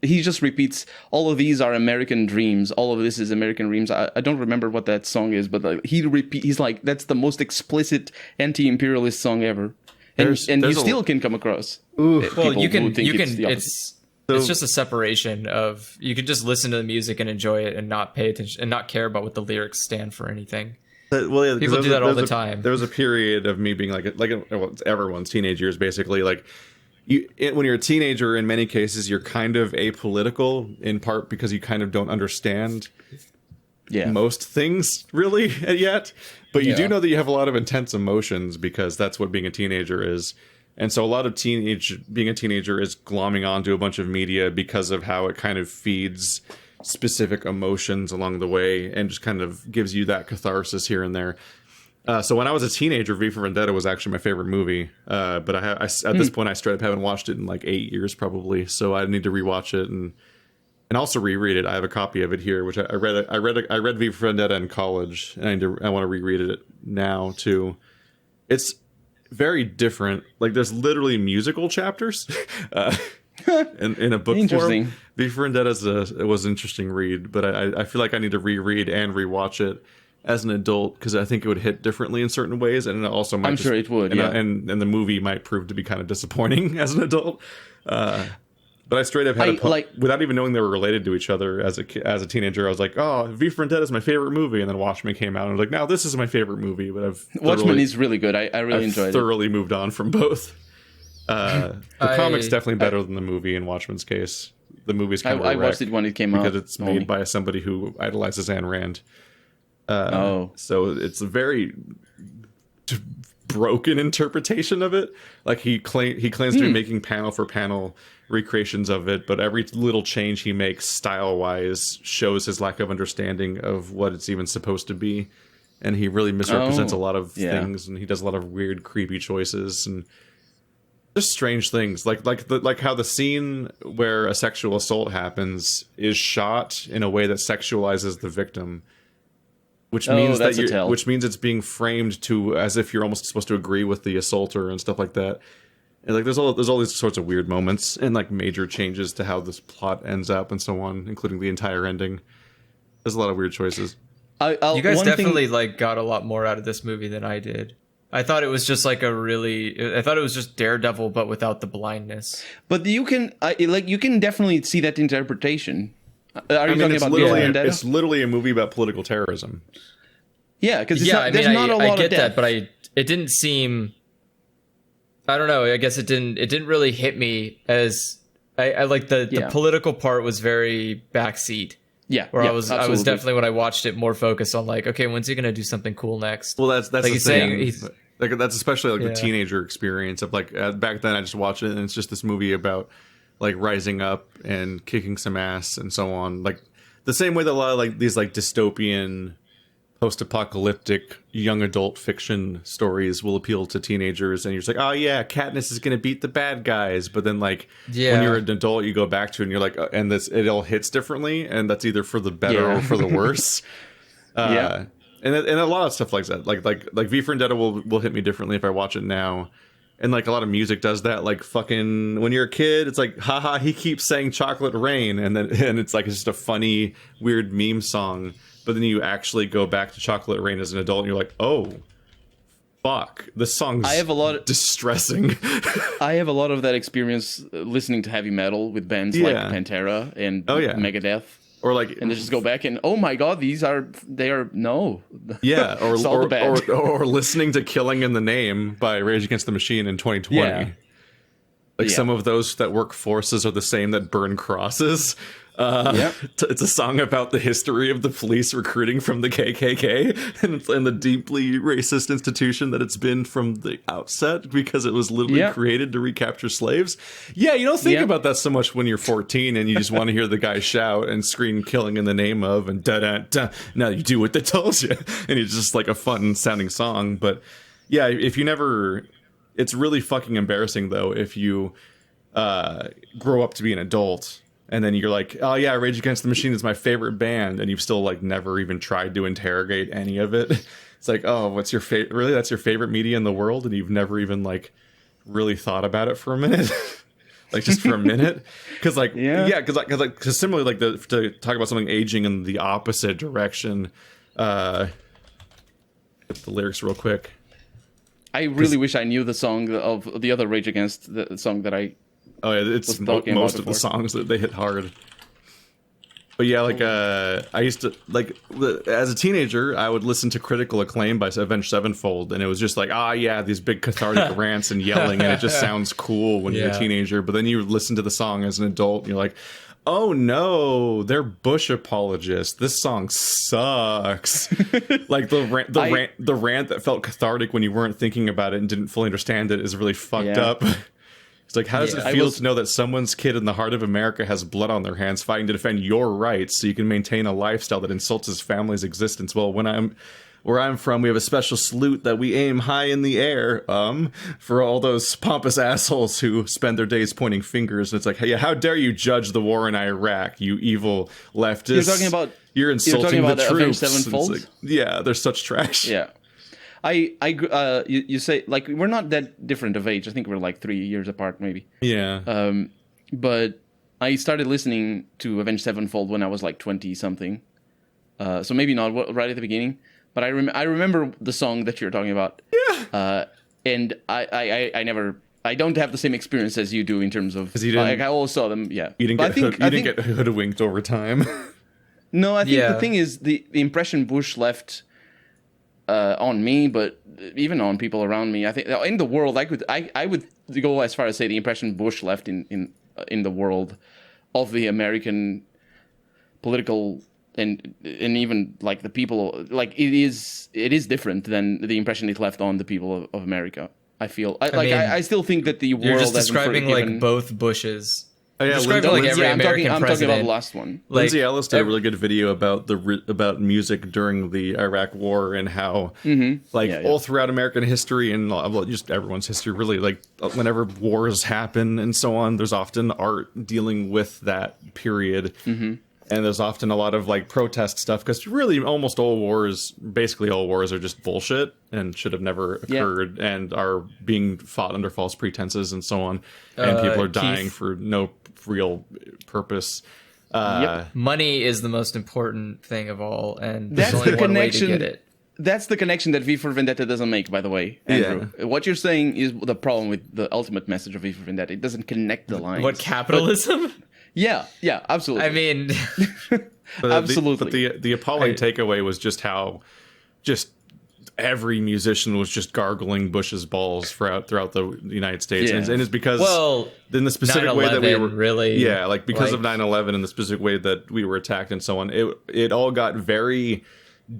B: he just repeats all of these are American dreams. All of this is American dreams. I don't remember what that song is, but like, he's like that's the most explicit anti-imperialist song ever, and
A: There's
B: you
A: a-
B: still can come across.
C: Well,
B: people
C: you can
B: who think
C: you
B: it's
C: can
B: the
C: it's
A: So-
C: it's just a separation of you can just listen to the music and enjoy it and not pay attention and not care about what the lyrics stand for or anything.
A: Well, yeah,
C: People do that all the time.
A: There was a period of me being well, it's everyone's teenage years, basically. Like, when you're a teenager, in many cases, you're kind of apolitical, in part because you kind of don't understand most things really yet. But you do
C: Yeah.
A: know that you have a lot of intense emotions because that's what being a teenager is. And so a lot of being a teenager is glomming onto a bunch of media because of how it kind of feeds specific emotions along the way and just kind of gives you that catharsis here and there. So when I was a teenager, V for Vendetta was actually my favorite movie. But at this point, I straight up haven't watched it in like 8 years probably. So I need to rewatch it and also reread it. I have a copy of it here, which I read V for Vendetta in college, and I want to reread it now too. It's very different. Like, there's literally musical chapters in a book
B: Interesting.
A: form. V for Vendetta was an interesting read, but I feel like I need to reread and rewatch it as an adult because I think it would hit differently in certain ways, and it also might.
B: I'm sure it would,
A: and,
B: yeah.
A: and the movie might prove to be kind of disappointing as an adult. But I straight up had without even knowing they were related to each other as a teenager. I was like, "Oh, V for Vendetta is my favorite movie," and then Watchmen came out, and I was like, "Now this is my favorite movie." But
B: Watchmen is really good. I really enjoyed it.
A: Thoroughly moved on from both. The comic's definitely better than the movie in Watchmen's case. The movie's kind of
B: I watched it when it came out
A: because it's made by somebody who idolizes Ayn Rand. So it's a very broken interpretation of it. Like, he claims to be making panel for panel recreations of it, but every little change he makes style wise shows his lack of understanding of what it's even supposed to be, and he really misrepresents a lot of things, and he does a lot of weird creepy choices and just strange things, like how the scene where a sexual assault happens is shot in a way that sexualizes the victim, which means which means it's being framed to as if you're almost supposed to agree with the assaulter and stuff like that. And like there's all these sorts of weird moments and like major changes to how this plot ends up and so on, including the entire ending. There's a lot of weird choices.
C: You guys definitely like got a lot more out of this movie than I did. I thought it was just like I thought it was just Daredevil, but without the blindness.
B: But you can definitely see that interpretation. Are you talking about
A: literally,
B: Vendetta?
A: it's literally a movie about political terrorism.
B: Yeah, because there's not a lot
C: I get
B: of death.
C: that, but it didn't seem. I don't know. I guess it didn't really hit me as I like the political part was very backseat.
B: Yeah,
C: where I
B: absolutely.
C: was definitely when I watched it more focused on like, okay, when's he gonna do something cool next?
A: Well, that's
C: like
A: the
C: he's
A: thing.
C: saying.
A: Like that's especially like the teenager experience of like back then I just watched it and it's just this movie about like rising up and kicking some ass and so on. Like the same way that a lot of like these like dystopian post-apocalyptic young adult fiction stories will appeal to teenagers, and you're just like, oh yeah, Katniss is gonna beat the bad guys, but then like when you're an adult you go back to it and you're like and it all hits differently, and that's either for the better or for the worse. And a lot of stuff like that, like V for Vendetta will hit me differently if I watch it now, And like a lot of music does that. Like fucking when you're a kid, it's like, haha, he keeps saying chocolate rain, and it's like it's just a funny, weird meme song. But then you actually go back to Chocolate Rain as an adult, and you're like, oh, fuck, this song's distressing.
B: I have a lot of that experience listening to heavy metal with bands like Pantera and Megadeth.
A: Or like,
B: and they just go back and, oh my god, they are no.
A: Yeah, or listening to Killing in the Name by Rage Against the Machine in 2020. Yeah. Like some of those that work forces are the same that burn crosses. It's a song about the history of the police recruiting from the KKK and the deeply racist institution that it's been from the outset, because it was literally created to recapture slaves. Yeah, you don't think about that so much when you're 14 and you just want to hear the guy shout and scream "Killing in the Name of" and da da da. Now you do what they told you, and it's just like a fun sounding song. But yeah, if you never, it's really fucking embarrassing though if you grow up to be an adult. And then you're like, oh yeah, Rage Against the Machine is my favorite band, and you've still like never even tried to interrogate any of it. It's like, oh, what's your favorite? Really, that's your favorite media in the world, and you've never even like really thought about it for a minute, like just for a minute, because like because similarly, like to talk about something aging in the opposite direction. Get the lyrics real quick.
B: I really wish I knew the song of the other Rage Against, the song that I.
A: Oh yeah, it's most of the songs that they hit hard. But yeah, like I used to like as a teenager, I would listen to Critical Acclaim by Avenged Sevenfold, and it was just like, these big cathartic rants and yelling, and it just sounds cool when you're a teenager. But then you listen to the song as an adult, and you're like, oh no, they're Bush apologists. This song sucks. Like the rant that felt cathartic when you weren't thinking about it and didn't fully understand it is really fucked up. It's like, how does it feel to know that someone's kid in the heart of America has blood on their hands fighting to defend your rights so you can maintain a lifestyle that insults his family's existence? Well, where I'm from, we have a special salute that we aim high in the air for all those pompous assholes who spend their days pointing fingers. And it's like, hey, how dare you judge the war in Iraq, you evil leftists? You're insulting the troops. Like, yeah, they're such trash.
B: Yeah. You say, like, we're not that different of age. I think we're like 3 years apart, maybe.
A: Yeah.
B: But I started listening to Avenged Sevenfold when I was like 20 something. So maybe not right at the beginning, but I remember the song that you're talking about.
A: Yeah.
B: And I don't have the same experience as you do in terms of, like, I always saw them. Yeah.
A: You didn't get hoodwinked over time.
B: No, I think the thing is the impression Bush left on me, but even on people around me. I think in the world, I would go as far as say the impression Bush left in the world of the American political and even like the people, like it is different than the impression it left on the people of America. I feel I still think that the world. You're just
C: describing like both Bushes.
A: Oh, yeah,
C: I'm talking
B: about the last one.
A: Lindsay Ellis did a really good video about music during the Iraq War and how, all throughout American history and just everyone's history, really, like whenever wars happen and so on, there's often art dealing with that period. Mm-hmm. And there's often a lot of like protest stuff because really almost basically all wars are just bullshit and should have never occurred and are being fought under false pretenses and so on. And people are dying for no real purpose.
C: Money is the most important thing of all, and
B: that's
C: there's only
B: the
C: one
B: connection.
C: way to get it.
B: That's the connection that V for Vendetta doesn't make, by the way, Andrew. Yeah. What you're saying is the problem with the ultimate message of V for Vendetta. It doesn't connect the lines.
C: What, capitalism?
B: Yeah, absolutely.
C: I mean,
B: absolutely.
A: But the appalling takeaway was just how every musician was just gargling Bush's balls throughout the United States, and it's because in the specific way that we were
C: really
A: because of 9/11 and the specific way that we were attacked and so on. It all got very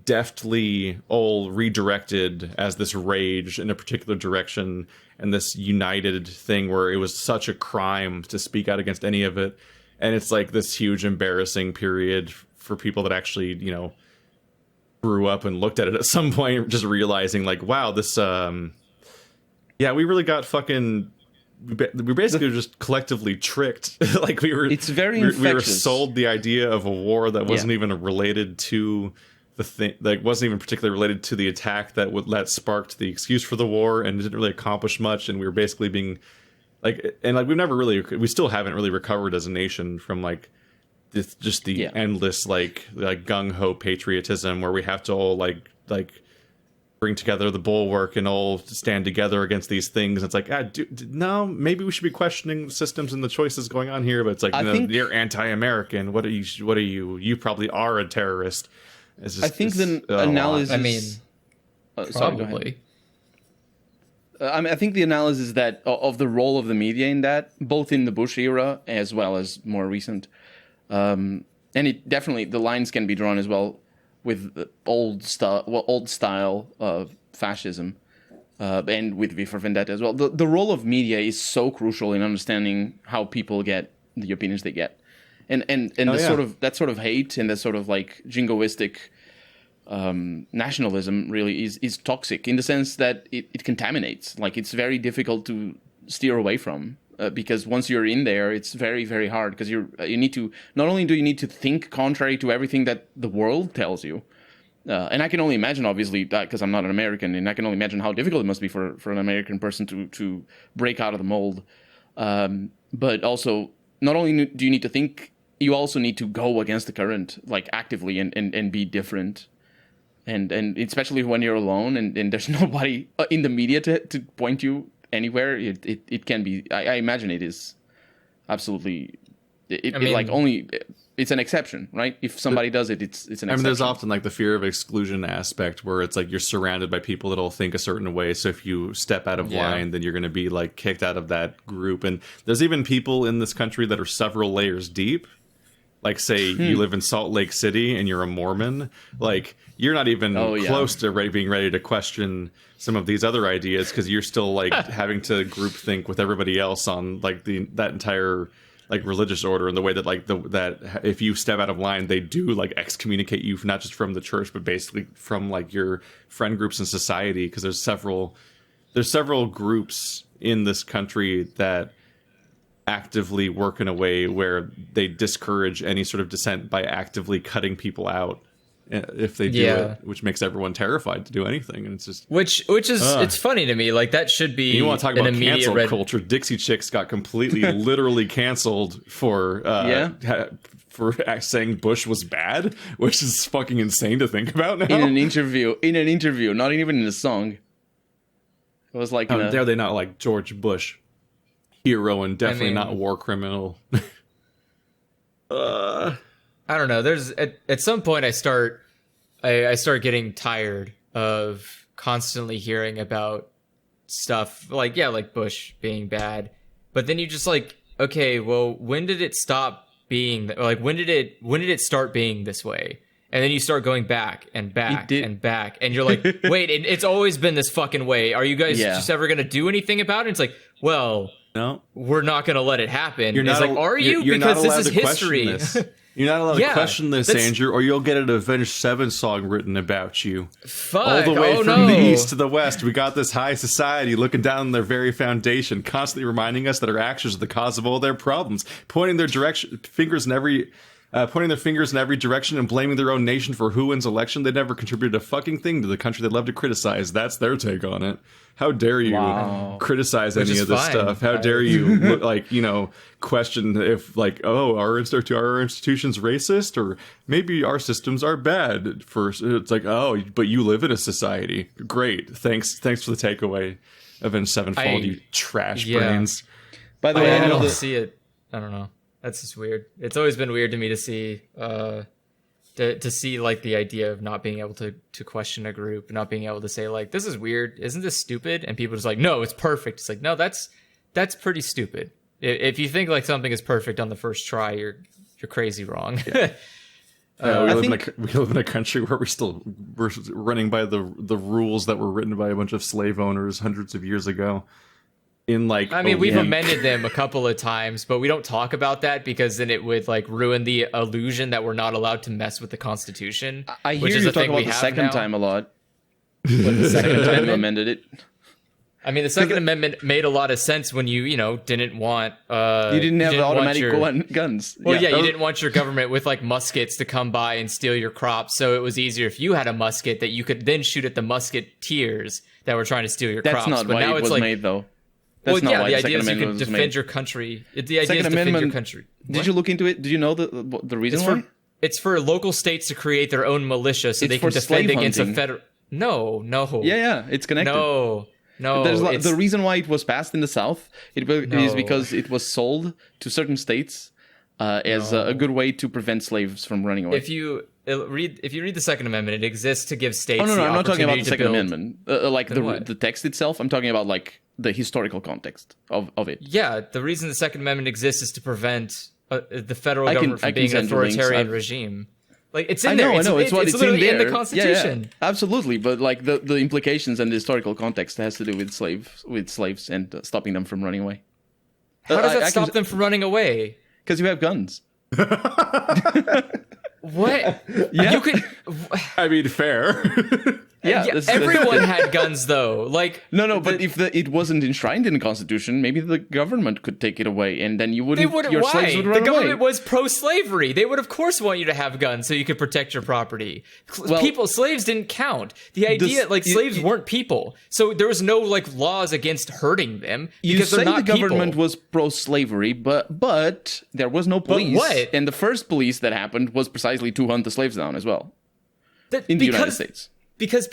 A: deftly all redirected as this rage in a particular direction and this united thing where it was such a crime to speak out against any of it. And it's like this huge embarrassing period for people that actually, grew up and looked at it at some point, just realizing like, wow, this, we really got fucking, we basically were just collectively tricked.
B: It's very infectious.
A: We were sold the idea of a war that wasn't even related to the thing like wasn't even particularly related to the attack that sparked the excuse for the war, and didn't really accomplish much. And we were basically being we still haven't really recovered as a nation from like just the endless like gung ho patriotism where we have to all like bring together the bulwark and all stand together against these things. It's like, no, maybe we should be questioning the systems and the choices going on here. But it's like, you're anti-American. What are you? You probably are a terrorist.
B: I think the analysis.
C: I mean, probably.
B: I think the analysis that of the role of the media in that, both in the Bush era as well as more recent, and it definitely the lines can be drawn as well with old style fascism, and with V for Vendetta as well. The role of media is so crucial in understanding how people get the opinions they get, and that sort of hate and that sort of like jingoistic nationalism really is toxic in the sense that it contaminates. Like it's very difficult to steer away from. Because once you're in there, it's very, very hard because you need to not only do you need to think contrary to everything that the world tells you, and I can only imagine, obviously, that because I'm not an American, and I can only imagine how difficult it must be for an American person to break out of the mold. But also, not only do you need to think, you also need to go against the current, like actively, and be different. And especially when you're alone and there's nobody in the media to point you anywhere, it can be. I imagine it is absolutely. It's an exception, right? If somebody does it, it's an exception.
A: I mean, there's often like the fear of exclusion aspect where it's like you're surrounded by people that'll think a certain way. So if you step out of line, then you're going to be like kicked out of that group. And there's even people in this country that are several layers deep. Like, say you live in Salt Lake City and you're a Mormon, like you're not even close to being ready to question some of these other ideas because you're still like having to groupthink with everybody else on like that entire like religious order, and the way that like that if you step out of line, they do like excommunicate you not just from the church but basically from like your friend groups in society, because there's several groups in this country that actively work in a way where they discourage any sort of dissent by actively cutting people out if they do it, which makes everyone terrified to do anything. And it's just
C: which is it's funny to me, like that should be.
A: You want to talk about cancel culture? Dixie Chicks got completely literally canceled for saying Bush was bad, which is fucking insane to think about now.
B: In an interview, not even in a song. It was like
A: dare they not like George Bush, hero and definitely not war criminal.
C: I don't know. There's at some point I start getting tired of constantly hearing about stuff like Bush being bad, but then you just like, okay, well, when did it stop being like when did it start being this way? And then you start going back and back and back, and you're like, wait, it's always been this fucking way. Are you guys just ever gonna do anything about it? It's like, well, no, we're not gonna let it happen.
A: You're not,
C: it's like, are you?
A: You're
C: because
A: not
C: this is history.
A: You're not allowed to question this, Andrew, or you'll get an Avenged Seven song written about you.
C: Fuck.
A: All the way from the east to the west, we got this high society looking down on their very foundation, constantly reminding us that our actions are the cause of all their problems, pointing their fingers in every direction and blaming their own nation for who wins election. They never contributed a fucking thing to the country they love to criticize. That's their take on it. How dare you criticize any of this stuff? How dare you question if like, oh, are our institutions racist, or maybe our systems are bad? It's like, oh, but you live in a society. Great. Thanks for the takeaway. Avenged Sevenfold, you trash brains.
B: By the way,
C: I don't see it. I don't know. That's just weird. It's always been weird to me to see to see like the idea of not being able to question a group, not being able to say like, this is weird, isn't this stupid? And people just like, no, it's perfect. It's like, no, that's pretty stupid. If you think like something is perfect on the first try, you're crazy wrong. Yeah.
A: We live in a country where we're running by the rules that were written by a bunch of slave owners hundreds of years ago. We've amended them a couple of times, but we don't talk about that because then it would like ruin the illusion that we're not allowed to mess with the Constitution.
B: I hear you talk about the second time a lot. But the second time you amended it.
C: I mean, the Second Amendment made a lot of sense when you didn't want
B: you didn't have automatic guns.
C: Well, you didn't want your government with like muskets to come by and steal your crops. So it was easier if you had a musket that you could then shoot at the musketeers that were trying to steal your crops.
B: That's not why it was made, though.
C: That's not why the idea is you can defend your country. The idea is defend your country.
B: Did you look into it? Did you know the reason why?
C: It's for local states to create their own militia so they can defend against a federal. No.
B: Yeah, it's connected.
C: No.
B: The reason why it was passed in the South is because it was sold to certain states as a good way to prevent slaves from running away.
C: If you read the Second Amendment, it exists to give states.
B: No, I'm not talking about the Second
C: build.
B: Amendment, like the text itself. I'm talking about like the historical context of it.
C: Yeah, the reason the Second Amendment exists is to prevent the federal government from being an authoritarian regime. Like it's in there.
B: I know. It's
C: literally
B: in there.
C: The Constitution.
B: Yeah, absolutely. But like the implications and the historical context has to do with slaves and stopping them from running away.
C: How does that stop them from running away?
B: Because you have guns.
C: What?
B: Yeah.
C: You could.
A: I mean, fair.
B: Yeah,
C: everyone had guns though. Like
B: but if it wasn't enshrined in the Constitution, maybe the government could take it away, and then you wouldn't. Your slaves would run away.
C: The government was pro-slavery. They would, of course, want you to have guns so you could protect your property. Slaves didn't count. The idea, slaves weren't people, so there was no laws against hurting them because they're not
B: the government
C: people.
B: was pro-slavery, but there was no police.
C: But what?
B: And the first police that happened was precisely to hunt the slaves down as well. In the United States. Because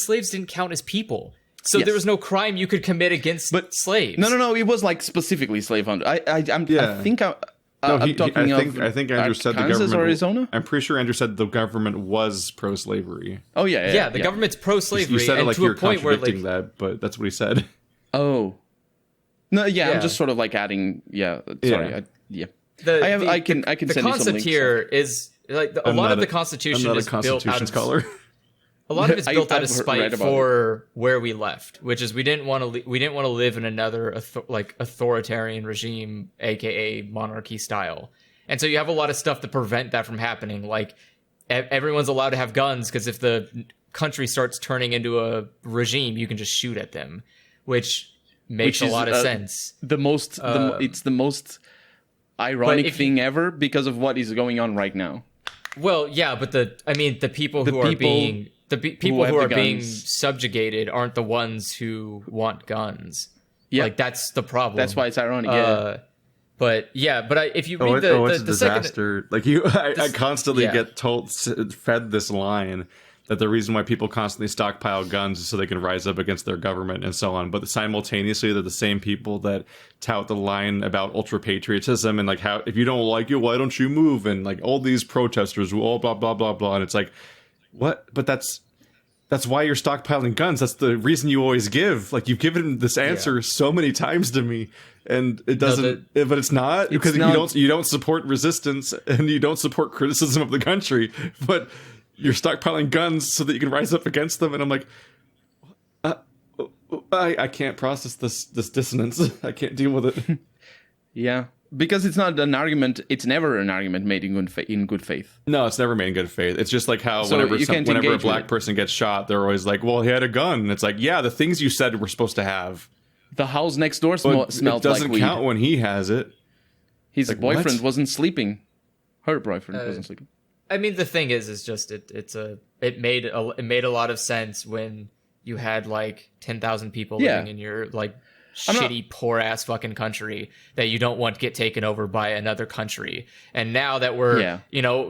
C: slaves didn't count as people, so there was no crime you could commit against slaves.
B: No. It was like specifically slave hunt. I think I'm talking
A: I think Andrew said
B: Kansas
A: the government.
B: Or Arizona?
A: I'm pretty sure Andrew said the government was pro-slavery.
B: Oh yeah.
C: The government's pro-slavery.
A: You said it like
C: to
A: you're
C: a point
A: contradicting
C: where
A: that, but that's what he said.
B: Oh. No, I'm just sort of like adding. Yeah, sorry. I can send you some links.
C: The concept here is like a lot of the Constitution is built out of
A: scholar.
C: A lot of it's built out of spite for where we left, which is we didn't want to live in another authoritarian regime, aka monarchy style. And so you have a lot of stuff to prevent that from happening. Like everyone's allowed to have guns because if the country starts turning into a regime, you can just shoot at them, which makes a lot of sense.
B: It's the most ironic thing ever because of what is going on right now.
C: Well, yeah, but the people who are being subjugated aren't the ones who want guns. Yeah, that's the problem.
B: That's why it's ironic.
C: If you read
A: it's a disaster. I constantly get fed this line that the reason why people constantly stockpile guns is so they can rise up against their government and so on. But simultaneously, they're the same people that tout the line about ultra patriotism and how if you don't like it, why don't you move? And all these protesters will all blah blah blah blah. And it's like, what? But that's why you're stockpiling guns. That's the reason you always give. You've given this answer so many times to me, and it doesn't. But it's not because you don't support resistance and you don't support criticism of the country, but you're stockpiling guns so that you can rise up against them. And I'm like, I can't process this dissonance. I can't deal with it.
B: Yeah. Because it's not an argument. It's never an argument made in good faith.
A: No, it's never made in good faith. It's just like how whenever a black person gets shot, they're always like, "Well, he had a gun." And it's like, yeah, the things you said we're supposed to have.
B: The house next door smelled like weed. It doesn't
A: count when he has it.
B: His boyfriend wasn't sleeping. Her boyfriend wasn't sleeping.
C: I mean, the thing is just it made a lot of sense when you had 10,000 people living in your shitty poor ass fucking country that you don't want to get taken over by another country. And now that we're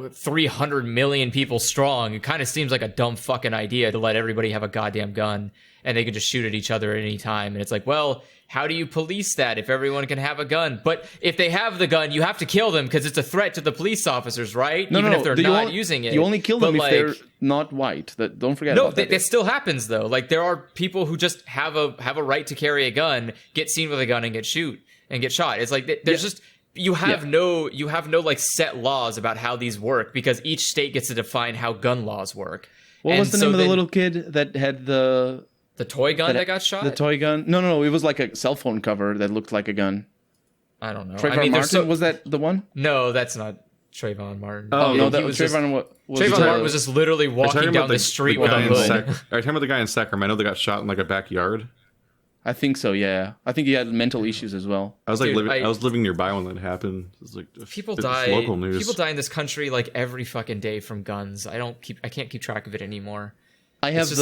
C: 300 million people strong, it kind of seems like a dumb fucking idea to let everybody have a goddamn gun and they can just shoot at each other at any time. And it's like, well, how do you police that if everyone can have a gun? But if they have the gun, you have to kill them because it's a threat to the police officers, right? Even if they're not using it.
B: You only kill them if they're not white. Don't forget about that.
C: No, that still happens though. There are people who just have a right to carry a gun, get seen with a gun, and get shot. It's there's just you have no set laws about how these work because each state gets to define how gun laws work.
B: What was the name of the little kid that had the
C: toy gun that got shot?
B: The toy gun? No. It was like a cell phone cover that looked like a gun.
C: I don't know.
B: Trayvon Martin, was that the one?
C: No, that's not Trayvon Martin.
B: Oh, no, Trayvon
C: Martin was just literally walking down the street with a hood.
A: Are you talking about the guy in Sacramento that got shot in a backyard?
B: I think so. Yeah, I think he had mental issues as well.
A: I was like,
C: Dude,
A: I was living nearby when that happened. It was like
C: People
A: it's
C: die.
A: Local news.
C: People die in this country like every fucking day from guns. I can't keep track of it anymore.
B: I have
C: It's just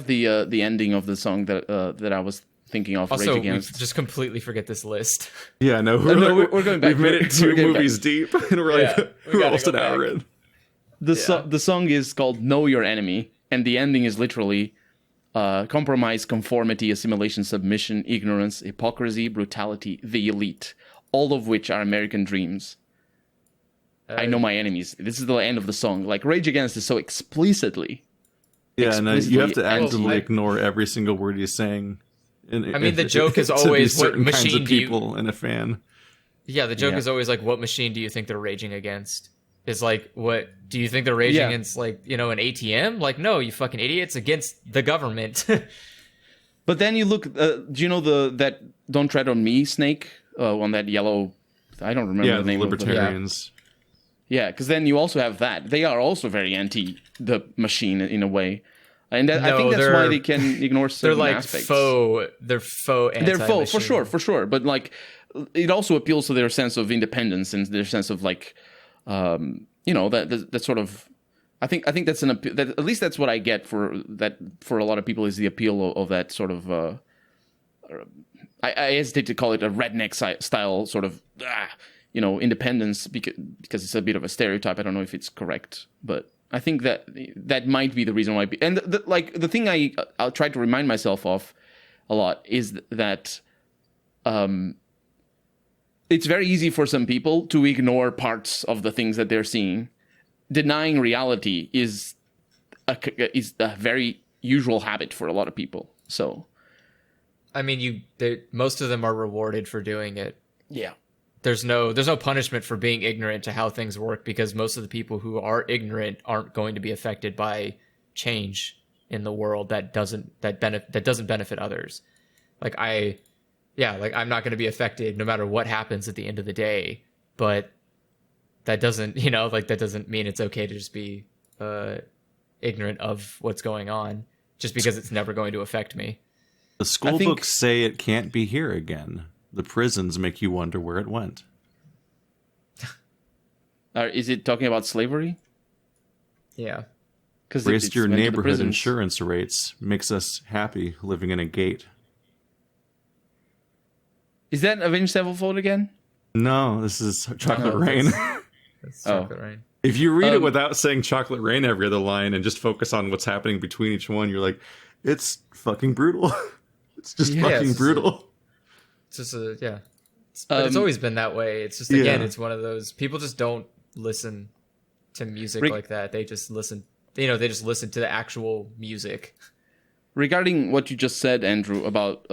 B: the ending of the song that I was thinking of.
C: Also,
B: Rage
C: we
B: Against.
C: just completely forget this list.
A: Yeah, no,
B: we're going back.
A: We've made it two
B: We're getting
A: movies deep, and we're like,
C: Yeah, we
A: we're
C: gotta
A: almost
C: go
A: an hour
C: back.
A: in.
B: The song is called "Know Your Enemy," and the ending is literally compromise, conformity, assimilation, submission, ignorance, hypocrisy, brutality, the elite, all of which are American dreams. I know my enemies. This is the end of the song. Like Rage Against is so explicitly.
A: Yeah, and you have to
B: explicitly
A: actively
B: anti-
A: ignore every single word he's saying.
C: I mean, the joke is
A: to be
C: always, what
A: certain kinds
C: machine
A: of
C: do you-
A: people and a fan.
C: Yeah, the joke
B: Yeah.
C: is always like, what machine do you think they're raging against? Is like, what do you think they're raging
B: Yeah.
C: against? Like, an ATM? Like, no, you fucking idiots, against the government.
B: But then you look. Do you know that "Don't Tread on Me" snake on that yellow? I don't remember
A: Yeah,
B: the
A: the
B: name of
A: libertarians.
B: Yeah, because then you also have that. They are also very anti the machine in a way, and I
C: No,
B: think that's why
C: they're-
B: they can ignore
C: they're
B: certain
C: like
B: aspects.
C: They're faux
B: They're faux, for
C: anti-machine.
B: sure. But like, it also appeals to their sense of independence and their sense of like, that sort of. I think that's that, at least that's what I get for a lot of people is the appeal of that sort of. I hesitate to call it a redneck style sort of, independence because it's a bit of a stereotype. I don't know if it's correct, but I think that might be the reason why. And the thing I'll try to remind myself of a lot is that it's very easy for some people to ignore parts of the things that they're seeing. Denying reality is a very usual habit for a lot of people. So,
C: I mean, most of them are rewarded for doing it.
B: yeah.
C: There's no punishment for being ignorant to how things work, because most of the people who are ignorant aren't going to be affected by change in the world that doesn't benefit others. Like I'm not going to be affected no matter what happens at the end of the day, but that doesn't mean it's okay to just be ignorant of what's going on just because it's never going to affect me.
A: The school
B: think-
A: books say it can't be here again. The prisons make you wonder where it went.
B: Is it talking about slavery?
C: Yeah.
B: Because
A: Raised your neighborhood insurance rates. Makes us happy living in a gate.
B: Is that Avenged Sevenfold again?
A: No, this is Chocolate
C: No,
A: Rain.
C: That's
B: Oh.
C: chocolate rain.
A: If you read it without saying Chocolate Rain every other line and just focus on what's happening between each one, you're like, it's fucking brutal. It's just
B: Yeah,
A: fucking
C: it's-
A: brutal.
C: It's just but it's always been that way. It's just, again,
A: Yeah.
C: it's one of those, people just don't listen to music
B: Rick-
C: like that. They just listen, they just listen to the actual music.
B: Regarding what you just said, Andrew, about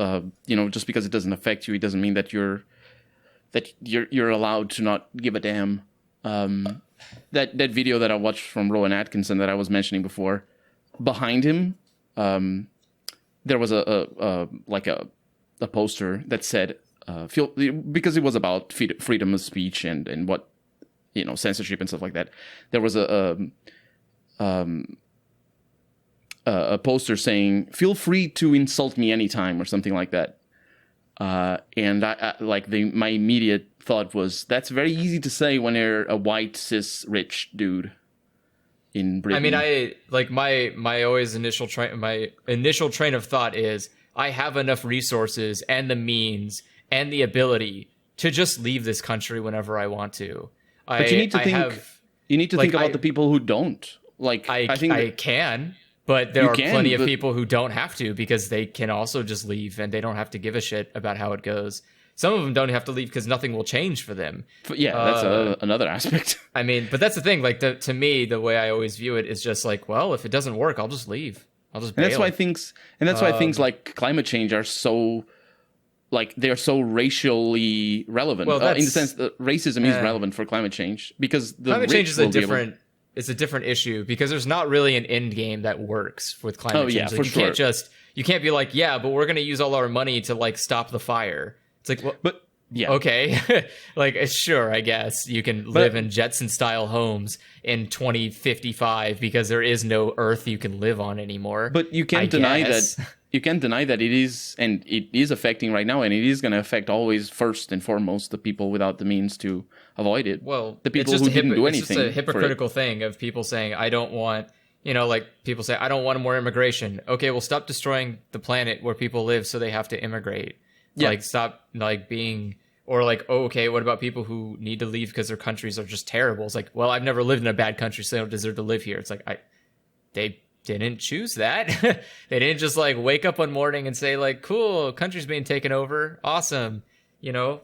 B: just because it doesn't affect you, it doesn't mean that you're allowed to not give a damn. That video that I watched from Rowan Atkinson that I was mentioning before, behind him, there was a poster that said, because it was about freedom of speech and what, censorship and stuff like that. There was a poster saying, "Feel free to insult me anytime," or something like that. And my immediate thought was, that's very easy to say when you're a white cis rich dude in Britain.
C: I mean, my initial train of thought is, I have enough resources and the means and the ability to just leave this country whenever I want to.
B: But you need to think about the people who don't. Like, I think
C: I can, but there
B: You
C: are
B: can,
C: plenty of
B: but-
C: people who don't have to, because they can also just leave and they don't have to give a shit about how it goes. Some of them don't have to leave because nothing will change for them.
B: that's another aspect.
C: I mean, but that's the thing. Like, to me, the way I always view it is just like, well, if it doesn't work, I'll just leave. I'll just bail.
B: And that's why things like climate change are so, like, they're so racially relevant.
C: Well,
B: in the sense that racism is relevant for climate change, because the
C: Climate change is
B: rich will be able-
C: it's a different issue, because there's not really an end game that works with climate change.
B: yeah,
C: Like,
B: for
C: you can't be like, yeah, but we're going to use all our money to like stop the fire. It's like, well,
B: But yeah,
C: okay, like, sure, I guess you can live in Jetson style homes in 2055 because there is no Earth you can live on anymore.
B: but you
C: I
B: can't deny
C: guess.
B: that you can't deny that it is, and it is affecting right now, and it is going to affect always first and foremost the people without the means to avoid it.
C: Well,
B: the people
C: it's
B: who
C: just
B: didn't do
C: it's
B: anything.
C: just a hypocritical thing of people saying, I don't want, like people say, I don't want more immigration. Okay, well, stop destroying the planet where people live so they have to immigrate.
B: Yeah.
C: Like, stop, being, or like, oh, okay, what about people who need to leave because their countries are just terrible? It's like, well, I've never lived in a bad country, so they don't deserve to live here. It's like, they didn't choose that. They didn't just wake up one morning and say cool, country's being taken over, awesome,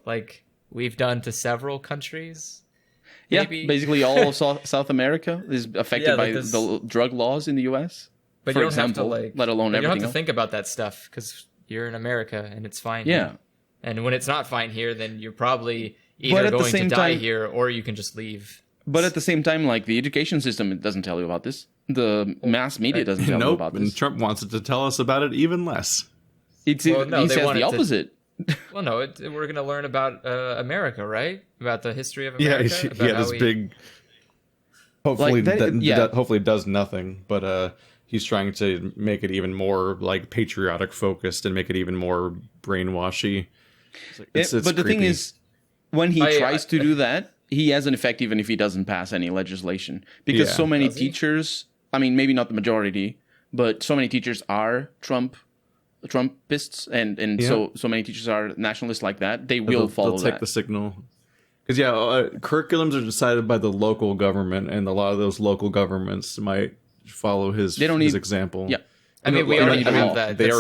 C: like we've done to several countries. Maybe.
B: Yeah, basically all of South America is affected by the drug laws in the US,
C: but
B: for
C: you don't
B: example,
C: have to
B: let alone
C: you don't
B: everything
C: have to
B: else.
C: think about that stuff because you're in America and it's fine
B: Yeah.
C: here. And when it's not fine here, then you're probably
B: But
C: either
B: at the
C: going to
B: same
C: die
B: time-
C: here or you can just leave.
B: But at the same time, the education system, it doesn't tell you about this. The mass media doesn't tell you
A: Nope.
B: about
A: And
B: this.
A: Trump wants it to tell us about it even less.
B: He
C: they
B: says
C: want
B: the
C: it to-
B: opposite.
C: Well, no, we're going to learn about America, right? About the history of
A: Yeah,
C: America.
A: he had this big. Hopefully, hopefully it does nothing. But he's trying to make it even more patriotic focused and make it even more brainwashy. It's
B: But the thing
A: creepy.
B: is, when he tries to do that, he has an effect even if he doesn't pass any legislation. Because
A: Yeah.
B: so many
C: Does he?
B: teachers, I mean, maybe not the majority, but so many teachers are Trumpists, and so many teachers are nationalists like that. They will follow
A: they'll take
B: that.
A: the signal. Because curriculums are decided by the local government, and a lot of those local governments might follow his example.
B: Yeah.
C: I mean, we already have that.
A: They
C: That's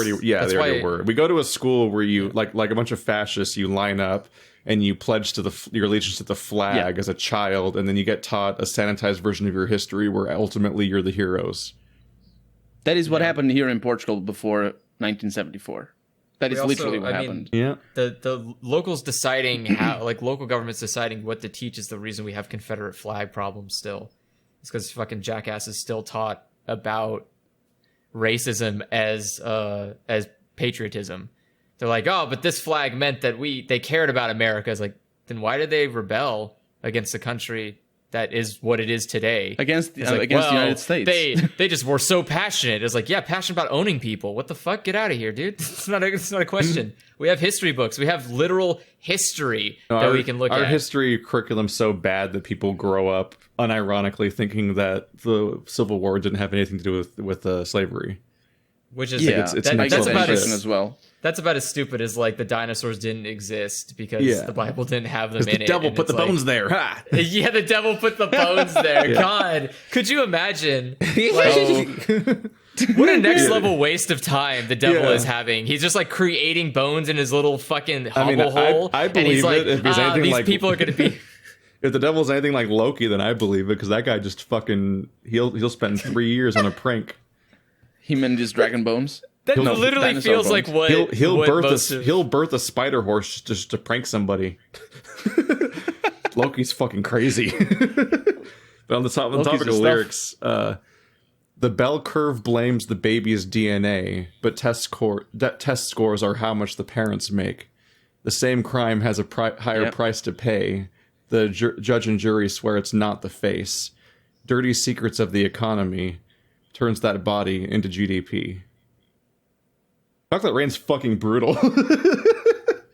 A: already
C: why-
A: were. We go to a school where you like a bunch of fascists. You line up and you pledge to your allegiance to the flag as a child, and then you get taught a sanitized version of your history, where ultimately you're the heroes.
B: That is what happened here in Portugal before 1974. That is literally what happened.
A: Yeah.
C: The locals deciding how, local governments deciding what to teach is the reason we have Confederate flag problems still. It's because fucking jackasses still taught about racism as patriotism. They're like, oh, but this flag meant that they cared about America. It's like, then why did they rebel against the country that is what it is today?
B: Against the
C: It's
B: United States.
C: They just were so passionate. It's like, yeah, passionate about owning people. What the fuck? Get out of here, dude. It's not a question. We have history books. We have literal history that we can look at.
A: Our history curriculum's so bad that people grow up unironically thinking that the Civil War didn't have anything to do with slavery.
C: Which is
B: Yeah,
A: it's
B: I
A: next
B: get
A: level
B: that
A: shit.
B: impression as well.
C: That's about as stupid as the dinosaurs didn't exist because the Bible didn't have them in
A: The
C: it.
A: devil
C: and
A: put the
C: it's
A: bones there. Ha!
C: Yeah, the devil put the bones there. God, could you imagine? What a next level waste of time the devil is having. He's just creating bones in his little fucking hovel hole.
A: I
C: and he's
A: believe it if he's anything
C: these people are going to be.
A: If the devil's anything like Loki, then I believe it, because that guy just fucking he'll spend 3 years on a prank.
B: Him and his dragon bones.
C: That
A: No,
C: literally
B: dinosaur
C: feels
B: bones.
C: like what
A: He'll birth a spider horse just to prank somebody. Loki's fucking crazy. But on the topic
B: Loki's
A: of
B: his stuff.
A: lyrics, the bell curve blames the baby's DNA, but test scores are how much the parents make. The same crime has a higher price to pay. The judge and jury swear it's not the face. Dirty secrets of the economy turns that body into GDP. Chocolate Rain's fucking brutal.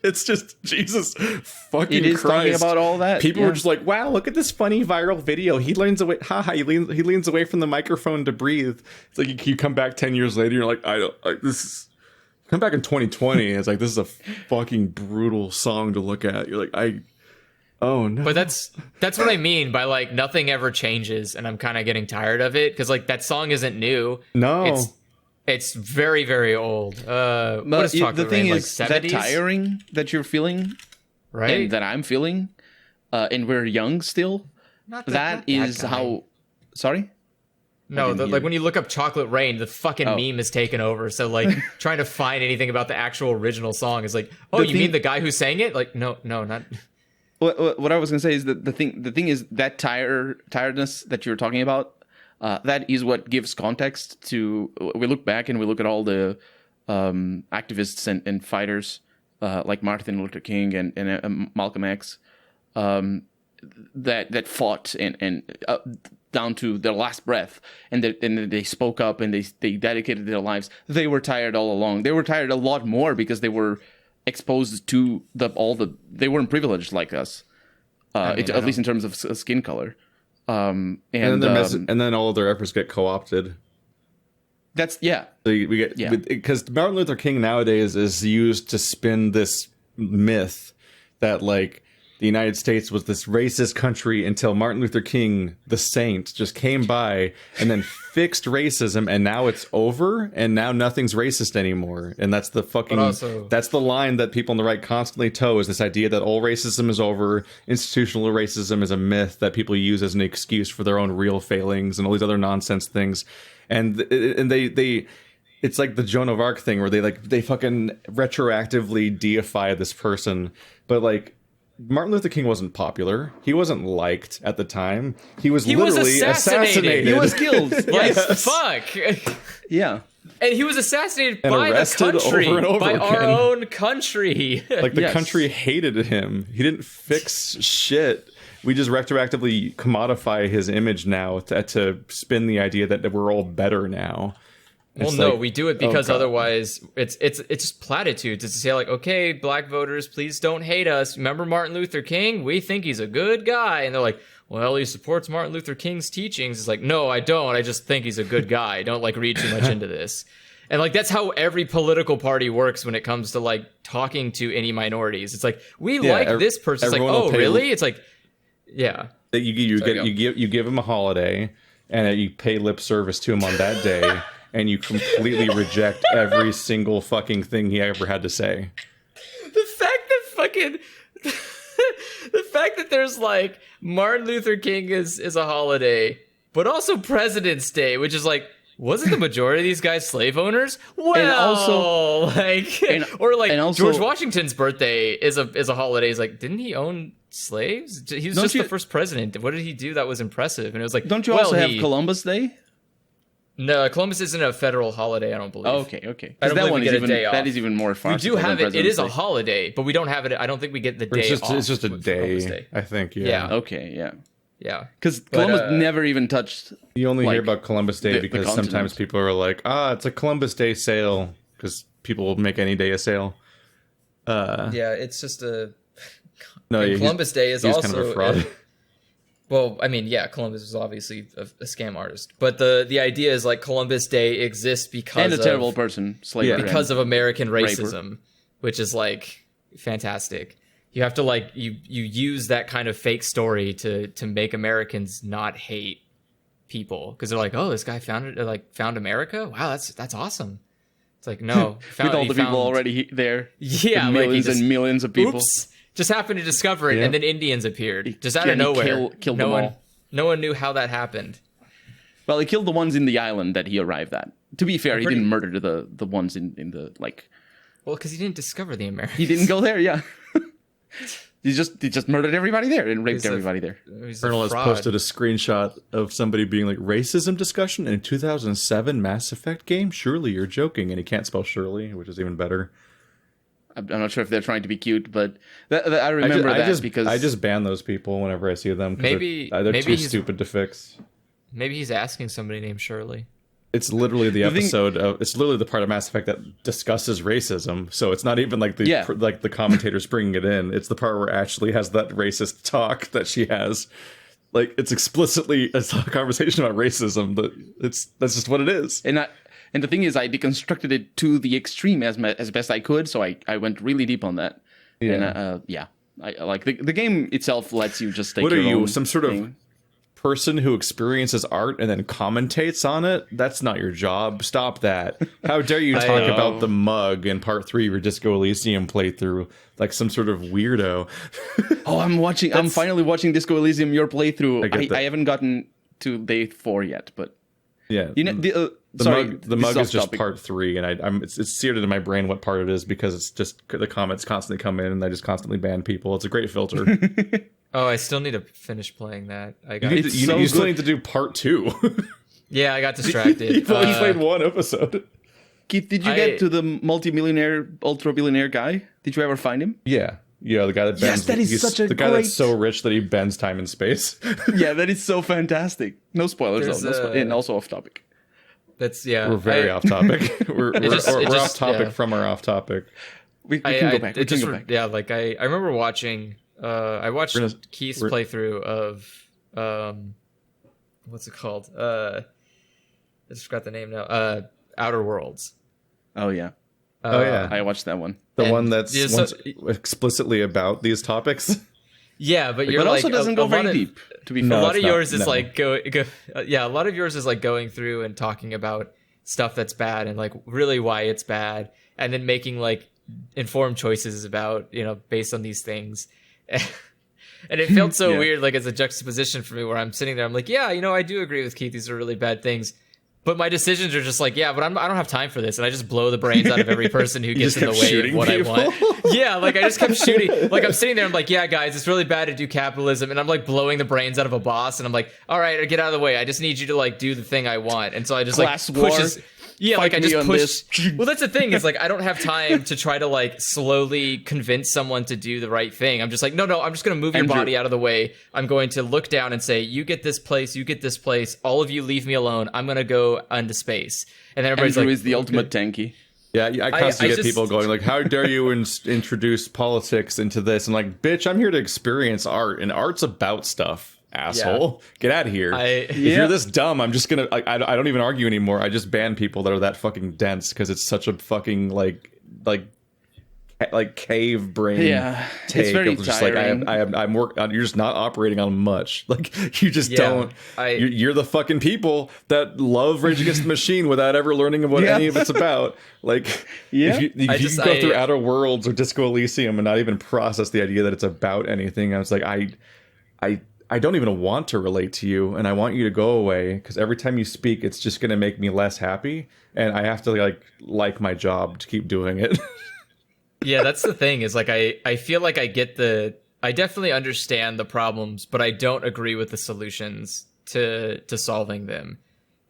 A: It's just Jesus fucking
B: It is
A: Christ.
B: talking about all that.
A: People were just like, "Wow, look at this funny viral video. He leans away. He leans away from the microphone to breathe." It's like you come back 10 years later, you're like, this is. Come back in 2020, it's like this is a fucking brutal song to look at. You're like, oh no.
C: But that's what I mean by nothing ever changes, and I'm kind of getting tired of it because that song isn't new.
A: No.
C: It's very, very old. What
B: But
C: is Chocolate
B: the thing
C: Rain,
B: is, that
C: 70s?
B: tiring that you're feeling,
C: Right?
B: and that I'm feeling, and we're young still.
C: Not
B: That is
C: guy.
B: how. Sorry.
C: No,
B: didn't hear.
C: when you look up Chocolate Rain, the fucking meme is taken over. So trying to find anything about the actual original song is oh,
B: The
C: you
B: thing-
C: mean the guy who sang it? No, not.
B: What I was gonna say is that the thing is that tiredness that you're talking about. That is what gives context to. We look back and we look at all the activists and fighters like Martin Luther King and Malcolm X. that fought and down to their last breath, and they spoke up and they dedicated their lives. They were tired all along. They were tired a lot more because they were exposed to they weren't privileged like us, at least in terms of skin color. And
A: then all of their efforts get co-opted.
B: That's yeah.
A: So we get because Martin Luther King nowadays is used to spin this myth that like the United States was this racist country until Martin Luther King, the saint, just came by and then fixed racism, and now it's over, and now nothing's racist anymore. And that's the that's the line that people on the right constantly toe, is this idea that all racism is over, institutional racism is a myth that people use as an excuse for their own real failings and all these other nonsense things. And they it's like the Joan of Arc thing where they fucking retroactively deify this person, but like Martin Luther King wasn't popular. He wasn't liked at the time. He was literally assassinated.
B: He was killed.
C: Yes. Fuck.
B: Yeah.
C: And he was assassinated
A: and
C: by the country,
A: over and over
C: by
A: again.
C: our own country.
A: Like the country hated him. He didn't fix shit. We just retroactively commodify his image now to spin the idea that we're all better now.
C: Well, no, we do it because otherwise it's just platitudes. It's to say like, okay, black voters, please don't hate us. Remember Martin Luther King? We think he's a good guy. And they're like, well, he supports Martin Luther King's teachings. It's like, no, I don't. I just think he's a good guy. Don't like read too much into this. And like that's how every political party works when it comes to like talking to any minorities. It's like, we like this person. It's like, oh, really? It's like, yeah.
A: That you give him a holiday and you pay lip service to him on that day. And you completely reject every single fucking thing he ever had to say.
C: The fact that there's like Martin Luther King is a holiday, but also President's Day, which is like, wasn't the majority of these guys slave owners? Well,
B: and also,
C: George Washington's birthday is a holiday. He's like, didn't he own slaves? He was just the first president. What did he do that was impressive? And it was like,
B: don't you also have Columbus Day?
C: No, Columbus isn't a federal holiday, I don't believe.
B: Oh, okay.
C: I don't believe we get a day off.
B: That is even more fun.
C: We do have it. It is a holiday, but we don't have it. I don't think we get the day off.
A: It's just a day, I think. Yeah.
B: Okay, yeah.
C: Yeah.
B: Because Columbus never even touched...
A: You only hear about Columbus Day because sometimes people are like, it's a Columbus Day sale, because people will make any day a sale.
C: Yeah, it's just a...
A: No,
C: Columbus Day is also...
A: kind of a fraud.
C: Well, I mean, yeah, Columbus is obviously a scam artist, but the idea is like Columbus Day exists because
B: and a terrible person, slavery,
C: because of American racism, which is like fantastic. You have to like you use that kind of fake story to make Americans not hate people because they're like, oh, this guy found America. Wow, that's awesome. It's like no,
B: with all the people already there,
C: yeah,
B: millions and millions of people.
C: Oops. Just happened to discover it, and then Indians appeared. Just out of nowhere.
B: Killed them all.
C: No one knew how that happened.
B: Well, he killed the ones in the island that he arrived at. To be fair, he didn't murder the ones in the, like...
C: Well, because he didn't discover the Americans.
B: He didn't go there, yeah. He just murdered everybody there and raped everybody there.
A: Colonel has posted a screenshot of somebody being like, racism discussion in a 2007 Mass Effect game? Surely you're joking. And he can't spell Shirley, which is even better.
B: I'm not sure if they're trying to be cute, but I remember because
A: I just ban those people whenever I see them.
C: Maybe
A: they're too stupid to fix.
C: Maybe he's asking somebody named Shirley.
A: It's literally it's literally the part of Mass Effect that discusses racism. So it's not even like the commentators bringing it in. It's the part where Ashley has that racist talk that she has. Like it's explicitly a conversation about racism, but that's just what it is.
B: And the thing is, I deconstructed it to the extreme as best I could, so I went really deep on that. Yeah. And, I like the game itself lets you just take.
A: What are
B: your
A: you,
B: own
A: some sort of person who experiences art and then commentates on it? That's not your job. Stop that. How dare you talk about the mug in part 3 of your Disco Elysium playthrough like some sort of weirdo?
B: I'm finally watching Disco Elysium, your playthrough. I haven't gotten to day 4 yet, but
A: yeah, the mug is just part 3, and it's seared into my brain what part it is because it's just the comments constantly come in and I just constantly ban people. It's a great filter.
C: Oh, I still need to finish playing that.
A: You still need to do part 2.
C: Yeah, I got distracted.
A: You've only played 1 episode.
B: Keith, did you get to the multi-billionaire, ultra-billionaire guy? Did you ever find him?
A: Yeah. Yeah, the guy that bends.
B: Yes, that is
A: he's
B: such a
A: the guy
B: great...
A: that's so rich that he bends time and space.
B: Yeah, that is so fantastic. No spoilers, though. And also off topic.
C: That's yeah.
A: We're very off topic. We're off topic
C: yeah.
A: from our off topic.
B: We can go back.
C: Yeah, like I remember watching. I watched Keith's playthrough of what's it called? I just forgot the name now. Outer Worlds.
B: Oh yeah.
A: Yeah.
B: I watched that one.
A: The one that's explicitly about these topics.
C: Yeah, but you're
B: but
C: like
B: also doesn't go very deep. To be fair,
C: a lot of yours is like a lot of yours is like going through and talking about stuff that's bad and like really why it's bad, and then making like informed choices about based on these things. And it felt so weird, like as a juxtaposition for me, where I'm sitting there, I'm like, yeah, I do agree with Keith. These are really bad things. But my decisions are just like, yeah, but I don't have time for this. And I just blow the brains out of every person who gets in the way of what people. I want. Yeah, like I just kept shooting. Like I'm sitting there, I'm like, yeah, guys, it's really bad to do capitalism. And I'm like blowing the brains out of a boss. And I'm like, all right, get out of the way. I just need you to like do the thing I want. And so I just
B: Class
C: like pushes.
B: war.
C: Yeah, like I just push.
B: This.
C: Well, that's the thing is like I don't have time to try to like slowly convince someone to do the right thing. I'm just like, no, I'm just going to move your body out of the way. I'm going to look down and say, you get this place, you get this place. All of you leave me alone. I'm going to go into space. And then everybody's
B: Andrew
C: like,
B: is the ultimate tanky.
A: Yeah, I constantly get people going like, how dare you introduce politics into this? And like, bitch, I'm here to experience art, and art's about stuff. Asshole, get out of here. If you're this dumb, I'm just gonna I don't even argue anymore. I just ban people that are that fucking dense because it's such a fucking like cave brain take.
B: It's very
A: just
B: tiring.
A: like I'm you're just not operating on much. Like you just don't you're the fucking people that love Rage Against the Machine without ever learning of what any of it's about. Like if you go through Outer Worlds or Disco Elysium and not even process the idea that it's about anything, I was like I don't even want to relate to you, and I want you to go away because every time you speak, it's just going to make me less happy, and I have to like my job to keep doing it.
C: Yeah, that's the thing is like I feel like I definitely understand the problems, but I don't agree with the solutions to solving them,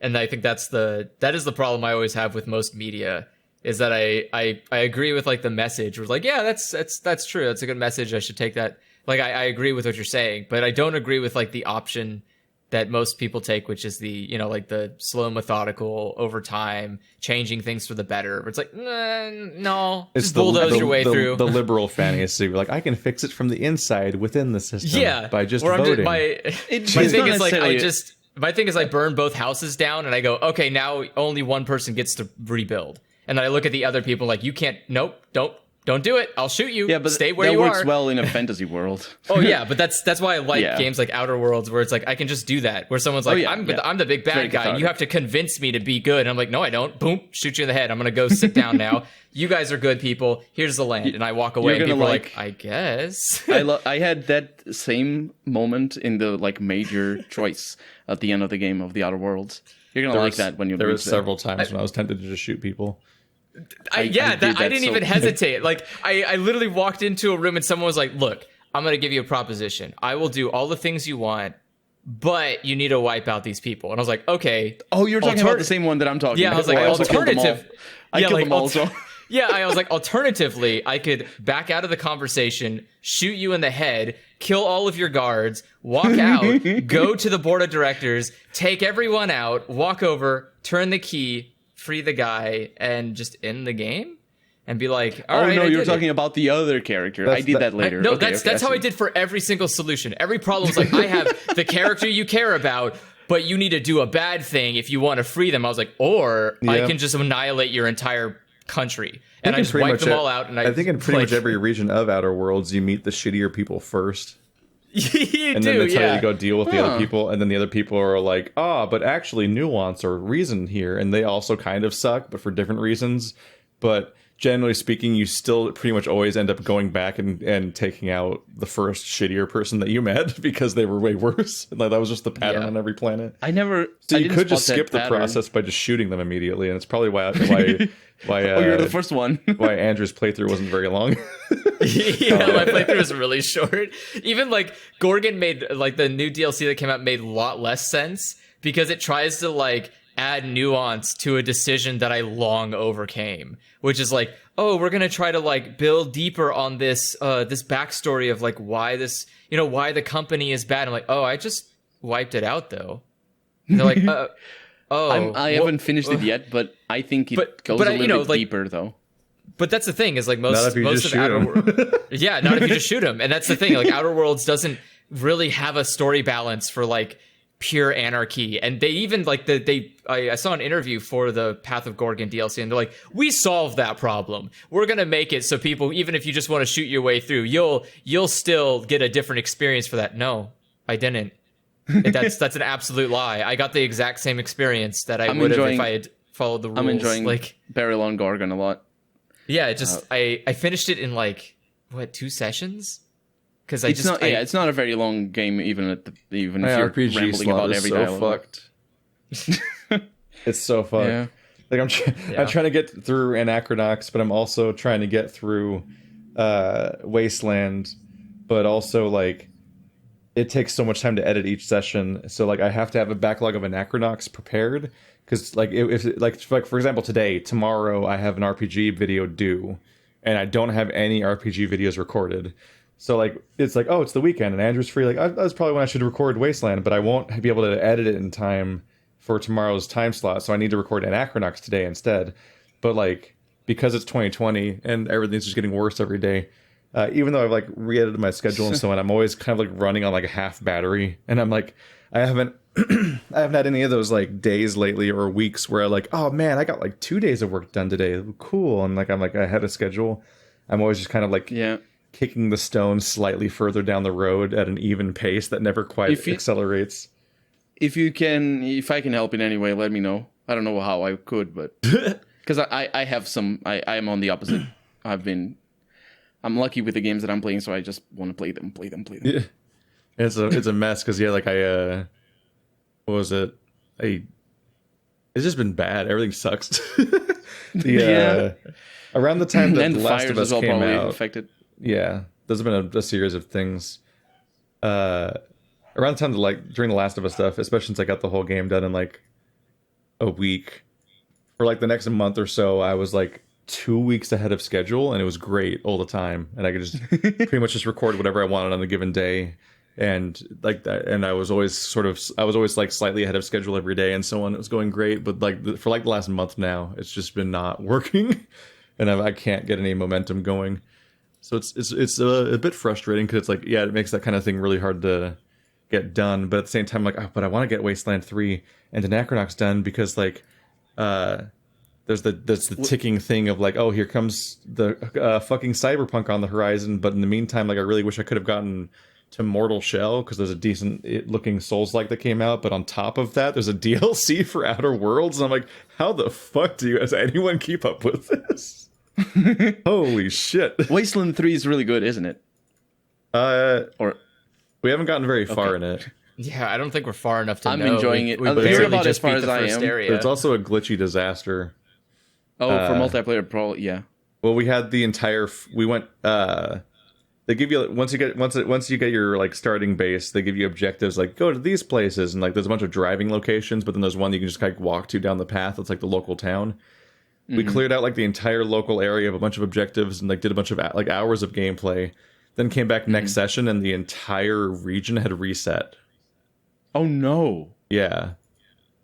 C: and I think that is the problem I always have with most media is that I agree with like the message. We're like, yeah, that's true. That's a good message. I should take that. Like, I agree with what you're saying, but I don't agree with, like, the option that most people take, which is the, like, the slow, methodical, over time, changing things for the better. It's like, no,
A: it's
C: just bulldoze your way through.
A: The liberal fantasy. Like, I can fix it from the inside within the system by just voting.
C: My thing is I burn both houses down, and I go, okay, now only one person gets to rebuild. And then I look at the other people like, you can't, nope, don't do it. I'll shoot you.
B: Yeah, but
C: stay where you are.
B: That works well in a fantasy world.
C: Oh yeah, but that's why I like games like Outer Worlds, where it's like I can just do that. Where someone's like, I'm the big bad guy, and you have to convince me to be good. And I'm like, no, I don't. Boom, shoot you in the head. I'm gonna go sit down now. You guys are good people. Here's the land, and I walk away. And people are like, I guess.
B: I had that same moment in the major choice at the end of the game of the Outer Worlds. You're gonna like that when you.
A: There were several times when I was tempted to just shoot people.
C: I didn't even hesitate. Like I literally walked into a room and someone was like, look, I'm going to give you a proposition. I will do all the things you want, but you need to wipe out these people. And I was like, okay.
B: Oh, you're talking about the same one that I'm talking about.
C: Yeah, I was like, alternative.
B: I killed them all.
C: Yeah, I was like, alternatively, I could back out of the conversation, shoot you in the head, kill all of your guards, walk out, go to the board of directors, take everyone out, walk over, turn the key, free the guy, and just end the game and be like, all right.
B: No, you're talking about the other character. I did that later.
C: That's how I did for every single solution. Every problem was like, I have the character you care about, but you need to do a bad thing if you want to free them. I was like, I can just annihilate your entire country. And I just wipe them all out. And I
A: think in pretty much every region of Outer Worlds, you meet the shittier people first.
C: And
A: then they tell you to go deal with the other people, and then the other people are like, but actually nuance or reason here, and they also kind of suck, but for different reasons. But generally speaking, you still pretty much always end up going back and taking out the first shittier person that you met because they were way worse. Like, that was just the pattern on every planet.
B: So
A: you could just skip the process by just shooting them immediately, and it's probably why
B: you're the first one.
A: Why Andrew's playthrough wasn't very long.
C: My playthrough was really short. Even Gorgon made the new DLC that came out made a lot less sense because it tries to add nuance to a decision that I long overcame, which is like, oh, we're gonna try to like build deeper on this this backstory of like why this, you know, why the company is bad. I'm like, oh, I just wiped it out though. And they're like,
B: I haven't finished it yet, but I think it goes a little bit deeper though.
C: But that's the thing is like
A: Not if you
C: most
A: just
C: of
A: shoot
C: Outer
A: 'em.
C: Worlds, yeah, not if you just shoot them. And that's the thing, like Outer Worlds doesn't really have a story balance for like pure anarchy. And they even like I saw an interview for the Path of Gorgon DLC, and they're like, we solved that problem. We're gonna make it so people, even if you just want to shoot your way through, you'll still get a different experience for that. No, I didn't. That's an absolute lie. I got the exact same experience that I would have if I had followed the rules.
B: I'm enjoying
C: like
B: Burial on Gorgon a lot.
C: Yeah, it just I finished it in like 2 sessions. Because
B: it's not a very long game, even if you're
A: RPG
B: rambling about every
A: so
B: dialogue.
A: fucked. It's so fucked.
B: Yeah.
A: Like I'm trying to get through Anachronox, but I'm also trying to get through Wasteland, but also like it takes so much time to edit each session. So like I have to have a backlog of Anachronox prepared because like if like for example tomorrow I have an RPG video due, and I don't have any RPG videos recorded. So like it's like, oh, it's the weekend and Andrew's free. Like that's probably when I should record Wasteland, but I won't be able to edit it in time for tomorrow's time slot. So I need to record Anachronox today instead. But like because it's 2020 and everything's just getting worse every day, even though I've like re-edited my schedule and so on, I'm always kind of like running on like a half battery, and I'm like I haven't had any of those like days lately or weeks where I like, oh man, I got like 2 days of work done today, cool, and like I'm like ahead of schedule. I'm always just kind of like kicking the stone slightly further down the road at an even pace that never quite accelerates.
B: If I can help in any way, let me know. I don't know how I could, but because I have some, I am on the opposite. I'm lucky with the games that I'm playing, so I just want to play them.
A: Yeah. It's a mess because like what was it? It's just been bad. Everything sucks. Around the time that The Last of Us came out,
B: affected.
A: Yeah, there's been a series of things. Around the time during The Last of Us stuff, especially since I got the whole game done in like a week, for like the next month or so, I was like 2 weeks ahead of schedule, and it was great all the time, and I could just pretty much just record whatever I wanted on a given day, and like that. And I was always like slightly ahead of schedule every day, and so on. It was going great, but like for like the last month now, it's just been not working, and I can't get any momentum going. So it's a bit frustrating because it's like, yeah, it makes that kind of thing really hard to get done. But at the same time, like, oh, but I want to get Wasteland 3 and Anachronox done because like there's the ticking thing of like, oh, here comes the fucking Cyberpunk on the horizon. But in the meantime, like I really wish I could have gotten to Mortal Shell because there's a decent looking Souls-like that came out. But on top of that, there's a DLC for Outer Worlds. And I'm like, how the fuck does anyone keep up with this? Holy shit.
B: Wasteland 3 is really good, isn't it?
A: Or we haven't gotten very far in it.
C: Yeah, I don't think we're far enough to know.
B: I'm enjoying it.
C: We
B: But
C: barely
B: about
C: just
B: as far
C: beat
B: as
C: the
B: I
C: first
B: am.
C: area.
A: But it's also a glitchy disaster.
B: Oh, for multiplayer, probably, yeah.
A: Well, we had the entire. We went. They give you once you get your like starting base, they give you objectives like go to these places, and like there's a bunch of driving locations, but then there's one you can just like walk to down the path. It's like the local town. We cleared out like the entire local area of a bunch of objectives and like did a bunch of like hours of gameplay. Then came back next session and the entire region had reset.
B: Oh no!
A: Yeah,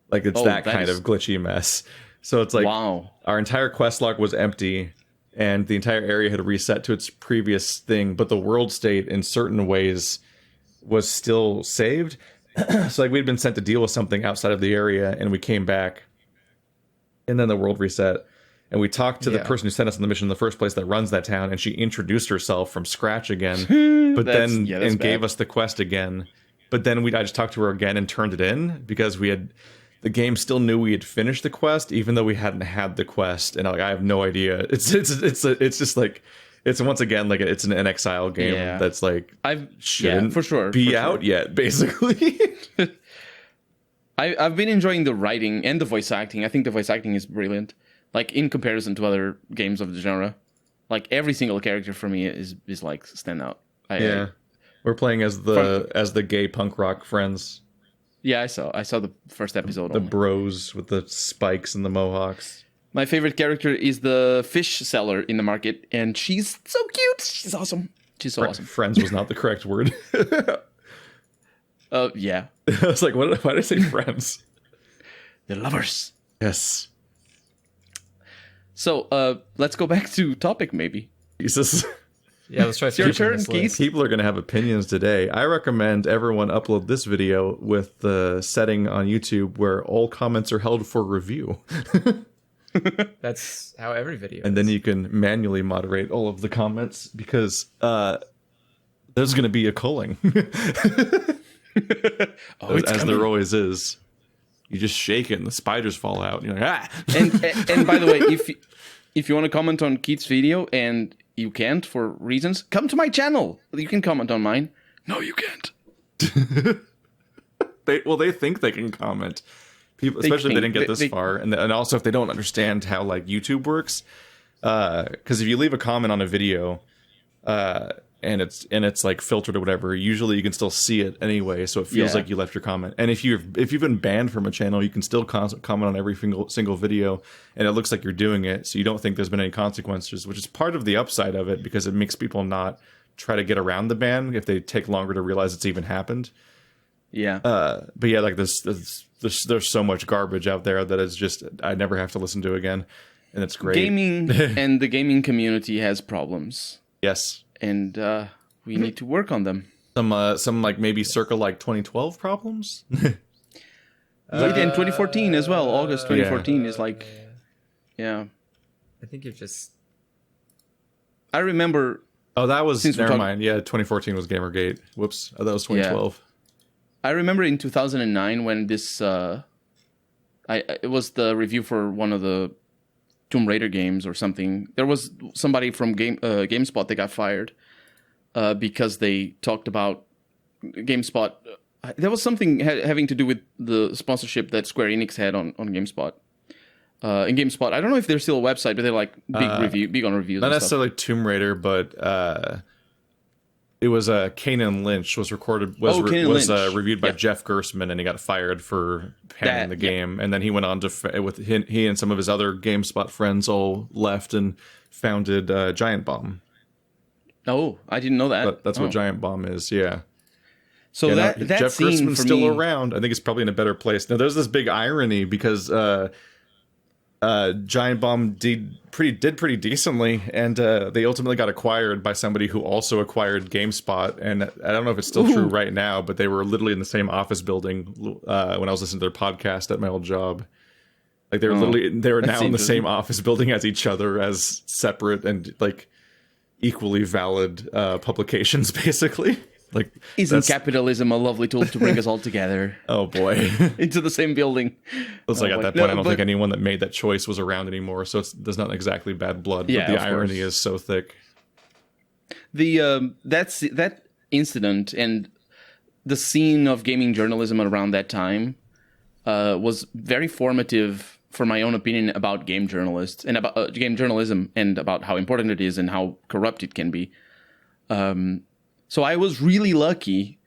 A: like it's that kind of glitchy mess. So it's like
B: wow.
A: Our entire quest log was empty, and the entire area had reset to its previous thing, but the world state in certain ways was still saved. So like we'd been sent to deal with something outside of the area, and we came back, and then the world reset. And we talked to the person who sent us on the mission in the first place that runs that town, and she introduced herself from scratch again, but then gave us the quest again. But then I just talked to her again and turned it in because the game still knew we had finished the quest, even though we hadn't had the quest. And I have no idea. It's just like it's once again like it's an Exile game that's like shouldn't
B: for sure
A: be out yet, basically.
B: I've been enjoying the writing and the voice acting. I think the voice acting is brilliant. Like in comparison to other games of the genre, like every single character for me is like stand out.
A: We're playing as the gay punk rock friends.
B: Yeah, I saw the first episode.
A: The
B: only.
A: bros with the spikes and the mohawks.
B: My favorite character is the fish seller in the market, and she's so cute. She's awesome. She's so awesome.
A: Friends was not the correct word.
B: Yeah.
A: I was like, why did I say friends?
B: They're lovers.
A: Yes.
B: So, let's go back to topic, maybe.
A: Jesus.
C: Yeah, let's try.
B: Your turn,
C: this
B: Keith.
C: list.
A: People are going to have opinions today. I recommend everyone upload this video with the setting on YouTube where all comments are held for review.
C: That's how every video.
A: And then you can manually moderate all of the comments because there's going to be a culling. As there always is. You just shake it and the spiders fall out. And you're like, ah!
B: And by the way, if you want to comment on Keith's video and you can't for reasons, come to my channel. You can comment on mine. No, you can't.
A: They think they can comment. People, especially if they didn't get this far, and also if they don't understand how like YouTube works. Because if you leave a comment on a video, and it's like filtered or whatever, usually you can still see it anyway, so it feels like you left your comment. And if you've been banned from a channel, you can still comment on every single video, and it looks like you're doing it, so you don't think there's been any consequences, which is part of the upside of it because it makes people not try to get around the ban if they take longer to realize it's even happened.
B: Yeah.
A: But yeah, like there's so much garbage out there that it's just I never have to listen to again, and it's great.
B: Gaming and the gaming community has problems.
A: Yes.
B: And we need to work on them.
A: Some like maybe circa like 2012 problems.
B: And 2014 as well. August 2014 is like, yeah.
C: I think you're just.
B: I remember.
A: Oh, that was never mind. Yeah, 2014 was Gamergate. Whoops, that was 2012.
B: Yeah. I remember in 2009 when this. It was the review for one of the Tomb Raider games or something. There was somebody from GameSpot that got fired because they talked about GameSpot. There was something having to do with the sponsorship that Square Enix had on GameSpot. In GameSpot, I don't know if they're still a website, but they're like big on reviews.
A: Not necessarily Tomb Raider, but it was Kanan Lynch was reviewed by Jeff Gerstmann, and he got fired for panning the game. And then he went on to he and some of his other GameSpot friends all left and founded Giant Bomb.
B: Oh, I didn't know that.
A: That's what Giant Bomb is. Yeah.
B: So that
A: Jeff
B: scene
A: Gerstmann's
B: for
A: still
B: me,
A: around. I think it's probably in a better place now. There's this big irony because Giant Bomb did pretty decently, and they ultimately got acquired by somebody who also acquired GameSpot. And I don't know if it's still true right now, but they were literally in the same office building when I was listening to their podcast at my old job. Like they were now in the same office building as each other, as separate and like equally valid publications, basically. Like,
B: isn't capitalism a lovely tool to bring us all together?
A: Oh boy,
B: into the same building.
A: It's like at that point, I don't think anyone that made that choice was around anymore. So there's not exactly bad blood, but the irony is so thick.
B: That incident and the scene of gaming journalism around that time was very formative for my own opinion about game journalists and about game journalism and about how important it is and how corrupt it can be. So I was really lucky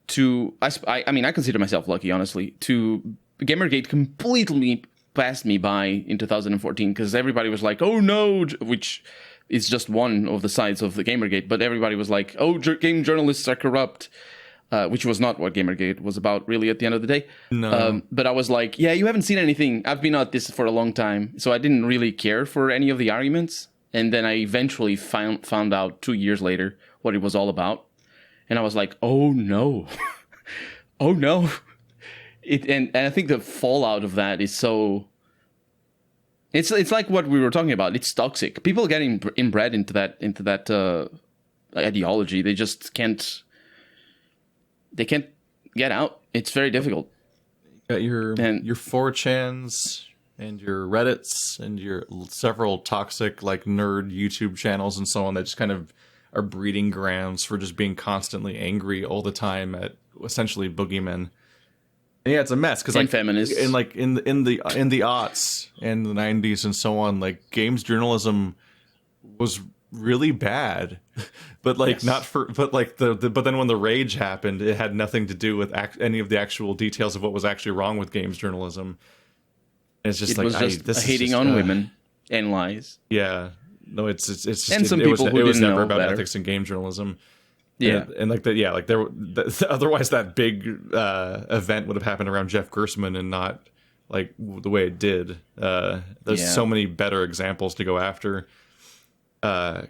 B: to, I mean, I consider myself lucky, honestly, to Gamergate completely passed me by in 2014 because everybody was like, oh no, which is just one of the sides of the Gamergate, but everybody was like, oh, game journalists are corrupt, which was not what Gamergate was about really at the end of the day.
A: No.
B: But I was like, yeah, you haven't seen anything. I've been at this for a long time. So I didn't really care for any of the arguments. And then I eventually found out 2 years later what it was all about. And I was like, oh no, oh no. And I think the fallout of that is so... It's like what we were talking about. It's toxic. People get inbred into that ideology. They just can't... They can't get out. It's very difficult.
A: You got your 4chans and your Reddits and your several toxic like nerd YouTube channels and so on that just kind of are breeding grounds for just being constantly angry all the time at essentially boogeymen. And yeah, it's a mess because like
B: feminists
A: and like in the aughts and the 90s and so on, like games journalism was really bad, but like not for, but like but then when the rage happened, it had nothing to do with any of the actual details of what was actually wrong with games journalism. It's just
B: It was just hating on women and lies.
A: Yeah, no, it's just
B: and some people who
A: it was
B: didn't
A: never
B: know
A: about
B: better.
A: ethics in game journalism.
B: Yeah,
A: and like that, yeah, like otherwise that big event would have happened around Jeff Gerstmann and not like the way it did. There's so many better examples to go after.
B: More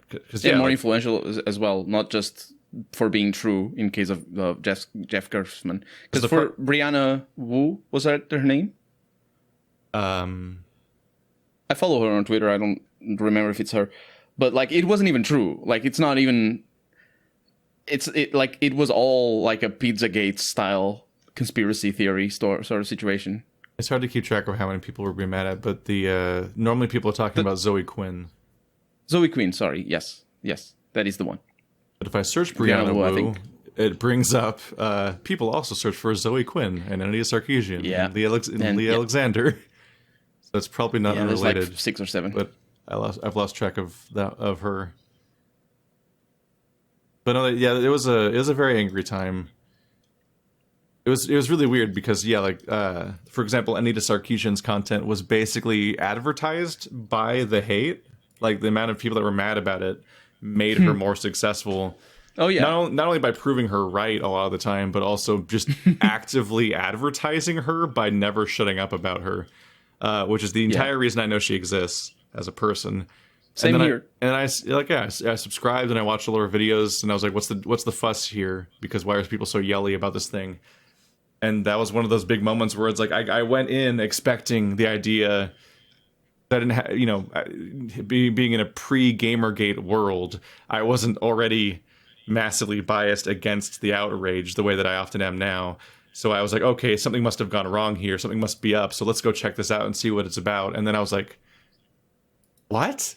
B: influential as well, not just for being true in case of Jeff Gerstmann. Because for Brianna Wu, was that her name? I follow her on Twitter. I don't remember if it's her, but like it wasn't even true. Like it's not even. It was all like a Pizzagate style conspiracy theory sort of situation.
A: It's hard to keep track of how many people we're being mad at, but normally people are talking about Zoe Quinn.
B: Zoe Quinn, sorry. Yes, that is the one.
A: But if I search Brianna Wu, it brings up people also search for Zoe Quinn and Anita Sarkeesian and Leah Alexander. So it's probably not unrelated.
B: Like 6 or 7.
A: But I've lost track of her. But no, yeah, it was a very angry time. It was really weird because for example, Anita Sarkeesian's content was basically advertised by the hate. Like the amount of people that were mad about it made her more successful.
B: Oh yeah,
A: not only by proving her right a lot of the time, but also just actively advertising her by never shutting up about her, which is the entire reason I know she exists as a person.
B: Same here.
A: I subscribed and I watched all her videos and I was like, what's the fuss here? Because why are people so yelly about this thing? And that was one of those big moments where it's like I went in expecting the idea that being in a pre-Gamergate world, I wasn't already massively biased against the outrage the way that I often am now. So I was like, okay, something must have gone wrong here. Something must be up. So let's go check this out and see what it's about. And then I was like, what?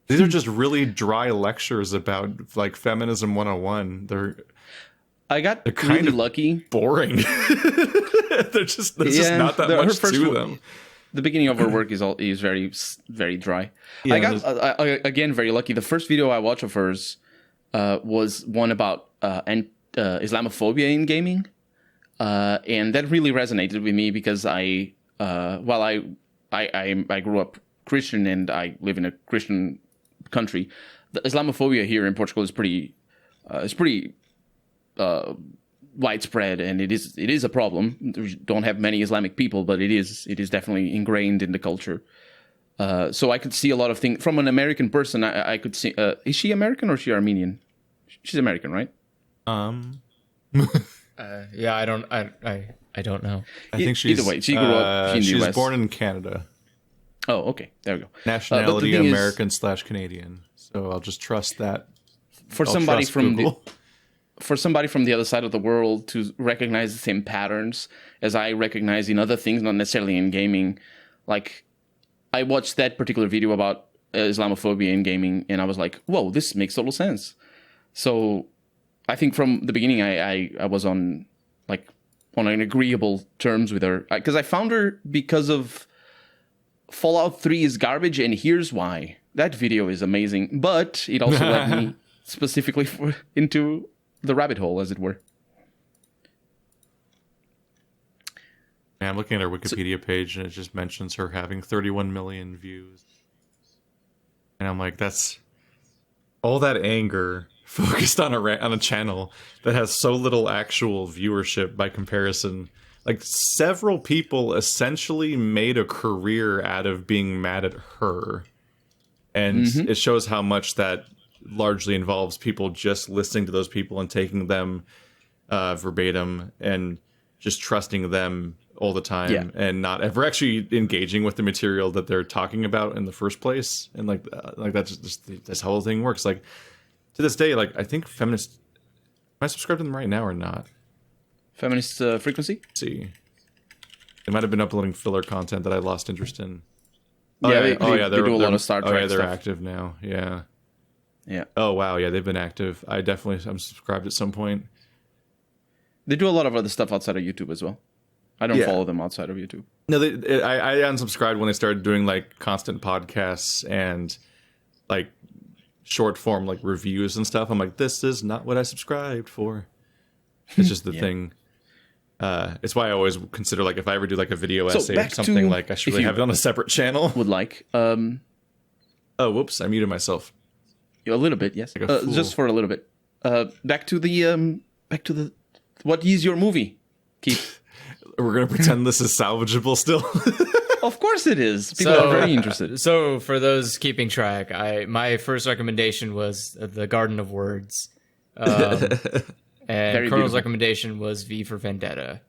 A: These are just really dry lectures about like feminism 101.
B: I got
A: kind
B: really
A: of
B: lucky.
A: Boring. There's just not that much to them.
B: The beginning of her work is very, very dry.
A: Yeah,
B: I got again very lucky. The first video I watched of hers was one about Islamophobia in gaming, and that really resonated with me because I grew up Christian and I live in a Christian country. The Islamophobia here in Portugal is pretty widespread, and it is a problem. We don't have many Islamic people, but it is definitely ingrained in the culture. So I could see a lot of things from an American person. I could see. Is she American or is she Armenian? She's American, right?
C: Yeah, I don't know.
A: I think she's
B: either way. She grew up in the US.
A: She's born in Canada.
B: Oh, okay. There we go.
A: Nationality American/Canadian. So I'll just trust that.
B: For somebody from the other side of the world to recognize the same patterns as I recognize in other things, not necessarily in gaming. Like, I watched that particular video about Islamophobia in gaming, and I was like, whoa, this makes total sense. So I think from the beginning, I was on an agreeable terms with her. Because I found her because of Fallout 3 is garbage, and here's why. That video is amazing, but it also led me specifically into the rabbit hole, as it were.
A: Yeah, I'm looking at her Wikipedia page, and it just mentions her having 31 million views. And I'm like, that's all that anger focused on a channel that has so little actual viewership by comparison. Like, several people essentially made a career out of being mad at her. And it shows how much that largely involves people just listening to those people and taking them verbatim and just trusting them all the time and not ever actually engaging with the material that they're talking about in the first place. And like that's just this whole thing works. Like, to this day, like, I think feminist, am I subscribed to them right now or not?
B: Feminist Frequency?
A: Let's see. They might have been uploading filler content that I lost interest in.
B: They do a lot of Star Trek
A: they're
B: stuff.
A: active now. Yeah.
B: Yeah.
A: Oh, wow. Yeah, they've been active. I'm subscribed at some point.
B: They do a lot of other stuff outside of YouTube as well. I don't follow them outside of YouTube.
A: No, I unsubscribed when they started doing like constant podcasts and like short form like reviews and stuff, I'm like, this is not what I subscribed for. It's just the thing. It's why I always consider, like, if I ever do like a video essay or something, like I should really have it on a separate channel.
B: Would like.
A: Oh, whoops! I muted myself.
B: A little bit, yes.
A: Like
B: just for a little bit. Back to the. What is your movie, Keith?
A: We're gonna pretend this is salvageable still.
B: Of course it is. People are very interested.
C: So for those keeping track, my first recommendation was The Garden of Words. And Colonel's recommendation was V for Vendetta.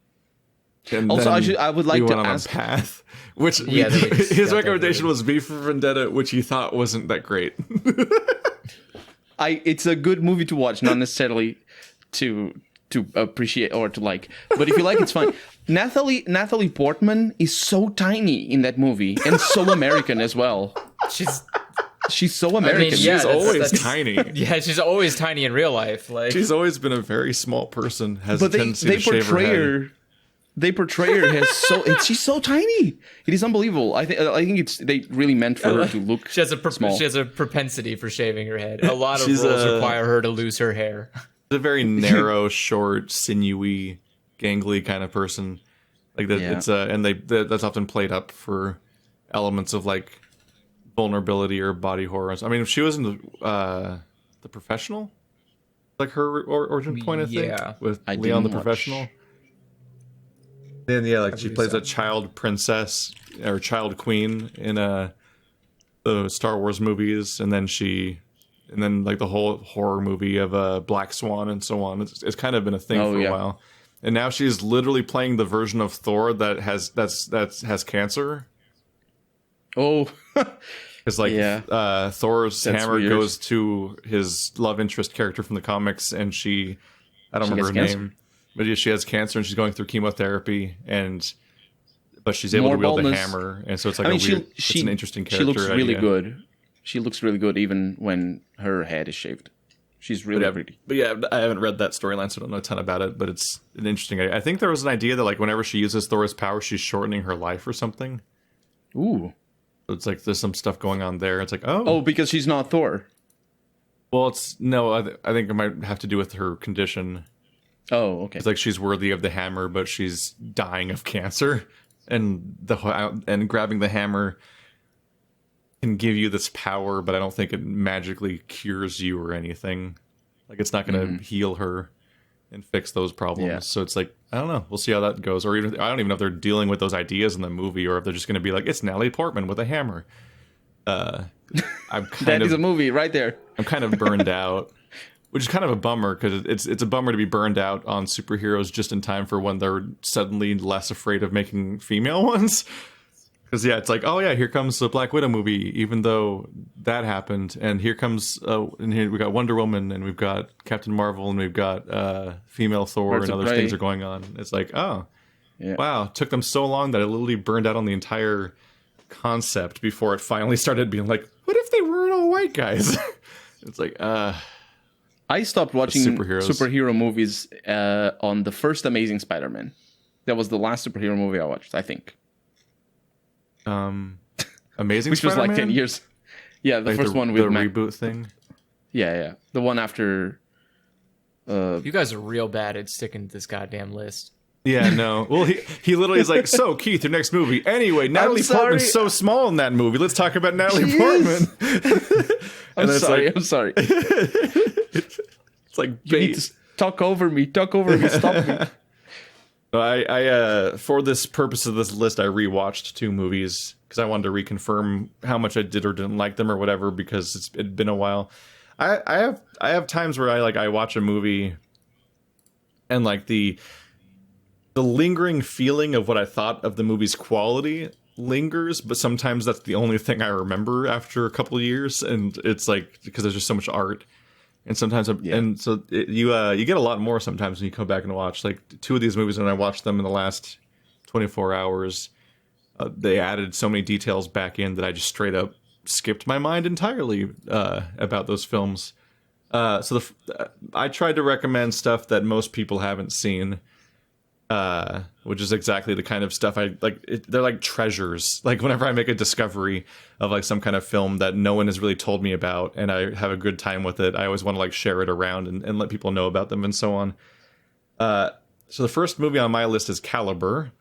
A: And
B: also, I would like to ask.
A: A path, which his recommendation was V for Vendetta, which he thought wasn't that great.
B: It's a good movie to watch, not necessarily to appreciate or to like, but if you like, it's fine. Natalie Portman is so tiny in that movie and so American as well. She's so American.
C: I mean, yeah,
A: she's always tiny.
C: Yeah, she's always tiny in real life. Like,
A: she's always been a very small person. Has
B: but
A: a tendency to shave her head.
B: They portray her as she's so tiny. It is unbelievable. I think they really meant for her to look small.
C: She has a propensity for shaving her head. A lot of roles require her to lose her hair.
A: She's a very narrow, short, sinewy, gangly kind of person. Like that, it's and that's often played up for elements of like vulnerability or body horror. I mean, if she was in the Professional, like her origin point, I think, with Leon the Professional. Then like she plays a child princess or child queen in the Star Wars movies, and then like the whole horror movie of Black Swan and so on. It's kind of been a thing for a while, and now she's literally playing the version of Thor that has cancer.
B: Oh,
A: it's like Thor's hammer goes to his love interest character from the comics, and I don't remember her name. But she has cancer and she's going through chemotherapy, but she's able to wield the hammer, and so it's like it's an interesting character.
B: She looks really good. She looks really good even when her head is shaved. She's really pretty.
A: But yeah, I haven't read that storyline, so I don't know a ton about it. But it's an interesting idea. I think there was an idea that like whenever she uses Thor's power, she's shortening her life or something.
B: Ooh,
A: so it's like there's some stuff going on there. It's like
B: because she's not Thor.
A: Well, I think it might have to do with her condition.
B: Oh, okay.
A: It's like she's worthy of the hammer, but she's dying of cancer, and grabbing the hammer can give you this power, but I don't think it magically cures you or anything. Like it's not going to heal her and fix those problems. Yeah. So it's like I don't know. We'll see how that goes. Or even I don't even know if they're dealing with those ideas in the movie, or if they're just going to be like it's Natalie Portman with a hammer. I'm
B: that is a movie right there.
A: I'm kind of burned out. Which is kind of a bummer, because it's a bummer to be burned out on superheroes just in time for when they're suddenly less afraid of making female ones. Because it's like, oh yeah, here comes the Black Widow movie, even though that happened, and here comes and here we got Wonder Woman, and we've got Captain Marvel, and we've got female Thor, and other things are going on. It's like, wow, it took them so long that it literally burned out on the entire concept before it finally started being like, what if they weren't all white guys? It's like,
B: I stopped watching superhero movies on the first Amazing Spider-Man. That was the last superhero movie I watched, I think.
A: Amazing
B: Which
A: Spider-Man?
B: was like 10 years. Yeah, the first one with
A: the reboot thing.
B: Yeah. The one after...
C: You guys are real bad at sticking to this goddamn list.
A: Yeah, no. Well, he literally is like, so, Keith, your next movie. Anyway, Natalie Portman's so small in that movie. Let's talk about Natalie Portman.
B: I'm sorry.
A: It's like
B: you need to talk over me, stop me.
A: I for this purpose of this list, I rewatched 2 movies because I wanted to reconfirm how much I did or didn't like them or whatever, because it'd been a while. I have times where I watch a movie and like the lingering feeling of what I thought of the movie's quality lingers, but sometimes that's the only thing I remember after a couple of years, and it's like because there's just so much art. And sometimes, and so you get a lot more sometimes when you come back and watch. Like 2 of these movies, when I watched them in the last 24 hours, they added so many details back in that I just straight up skipped my mind entirely about those films. So I tried to recommend stuff that most people haven't seen. which is exactly the kind of stuff I like. They're like treasures. Like whenever I make a discovery of like some kind of film that no one has really told me about, and I have a good time with it, I always want to like share it around and let people know about them and so on. So the first movie on my list is Calibre,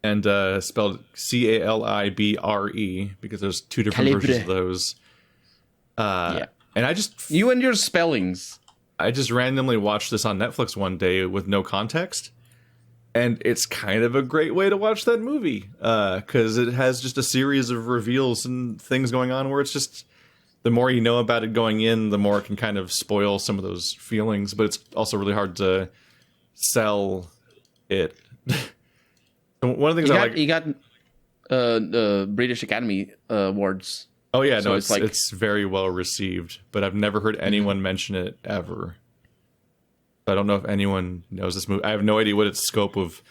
A: and spelled Calibre because there's two different versions of those. And
B: you and your spellings.
A: I just randomly watched this on Netflix one day with no context, and it's kind of a great way to watch that movie because it has just a series of reveals and things going on where it's just the more you know about it going in, the more it can kind of spoil some of those feelings, but it's also really hard to sell it. One of the things
B: you got the British Academy Awards.
A: Oh yeah,
B: so
A: no, it's very well received, but I've never heard anyone mention it ever. I don't know if anyone knows this movie. I have no idea what its scope of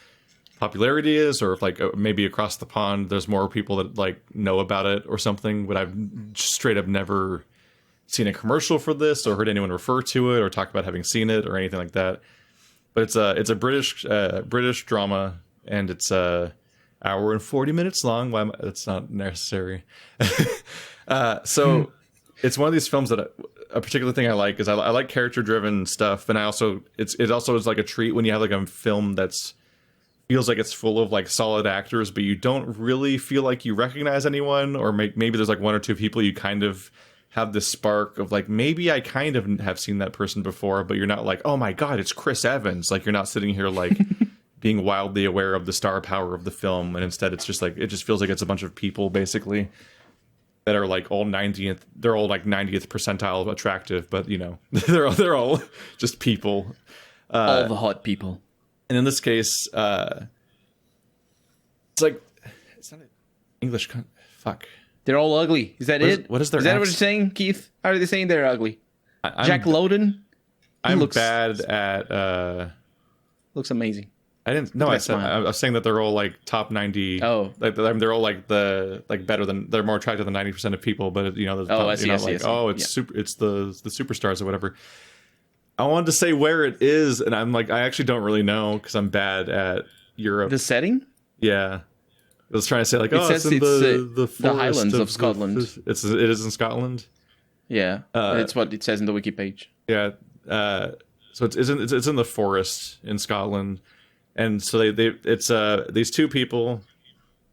A: popularity is, or if like maybe across the pond there's more people that like know about it or something. But I've straight up never seen a commercial for this or heard anyone refer to it or talk about having seen it or anything like that. But it's a British drama, and it's hour and 40 minutes long. Why? That's not necessary. So it's one of these films that a particular thing I like is I like character driven stuff, and it also is like a treat when you have like a film that's feels like it's full of like solid actors, but you don't really feel like you recognize anyone, or maybe there's like one or two people you kind of have this spark of like, maybe I kind of have seen that person before, but you're not like, oh my god, it's Chris Evans. Like you're not sitting here like being wildly aware of the star power of the film, and instead it's just like, it just feels like it's a bunch of people basically that are like all 90th, they're all like 90th percentile attractive, but you know, they're all just people.
B: All the hot people.
A: And in this case, it's like, it's not an English, fuck.
B: They're all ugly. Is that it?
A: What is their
B: Is that what you're
A: accent?
B: saying, Keith? How are they saying they're ugly? Jack Lowden?
A: I'm bad at,
B: looks amazing.
A: I didn't. No, I was saying that they're all like top 90.
B: Oh,
A: like they're all like better than, they're more attractive than 90% of people. But you know,
B: I see.
A: Oh, it's super. It's the superstars or whatever. I wanted to say where it is, and I'm like, I actually don't really know because I'm bad at Europe.
B: The setting?
A: Yeah, I was trying to say like,
B: it's
A: in
B: the Highlands of Scotland.
A: It is in Scotland.
B: Yeah, it's what it says in the wiki page.
A: Yeah, so it's in the forest in Scotland. And so it's these two people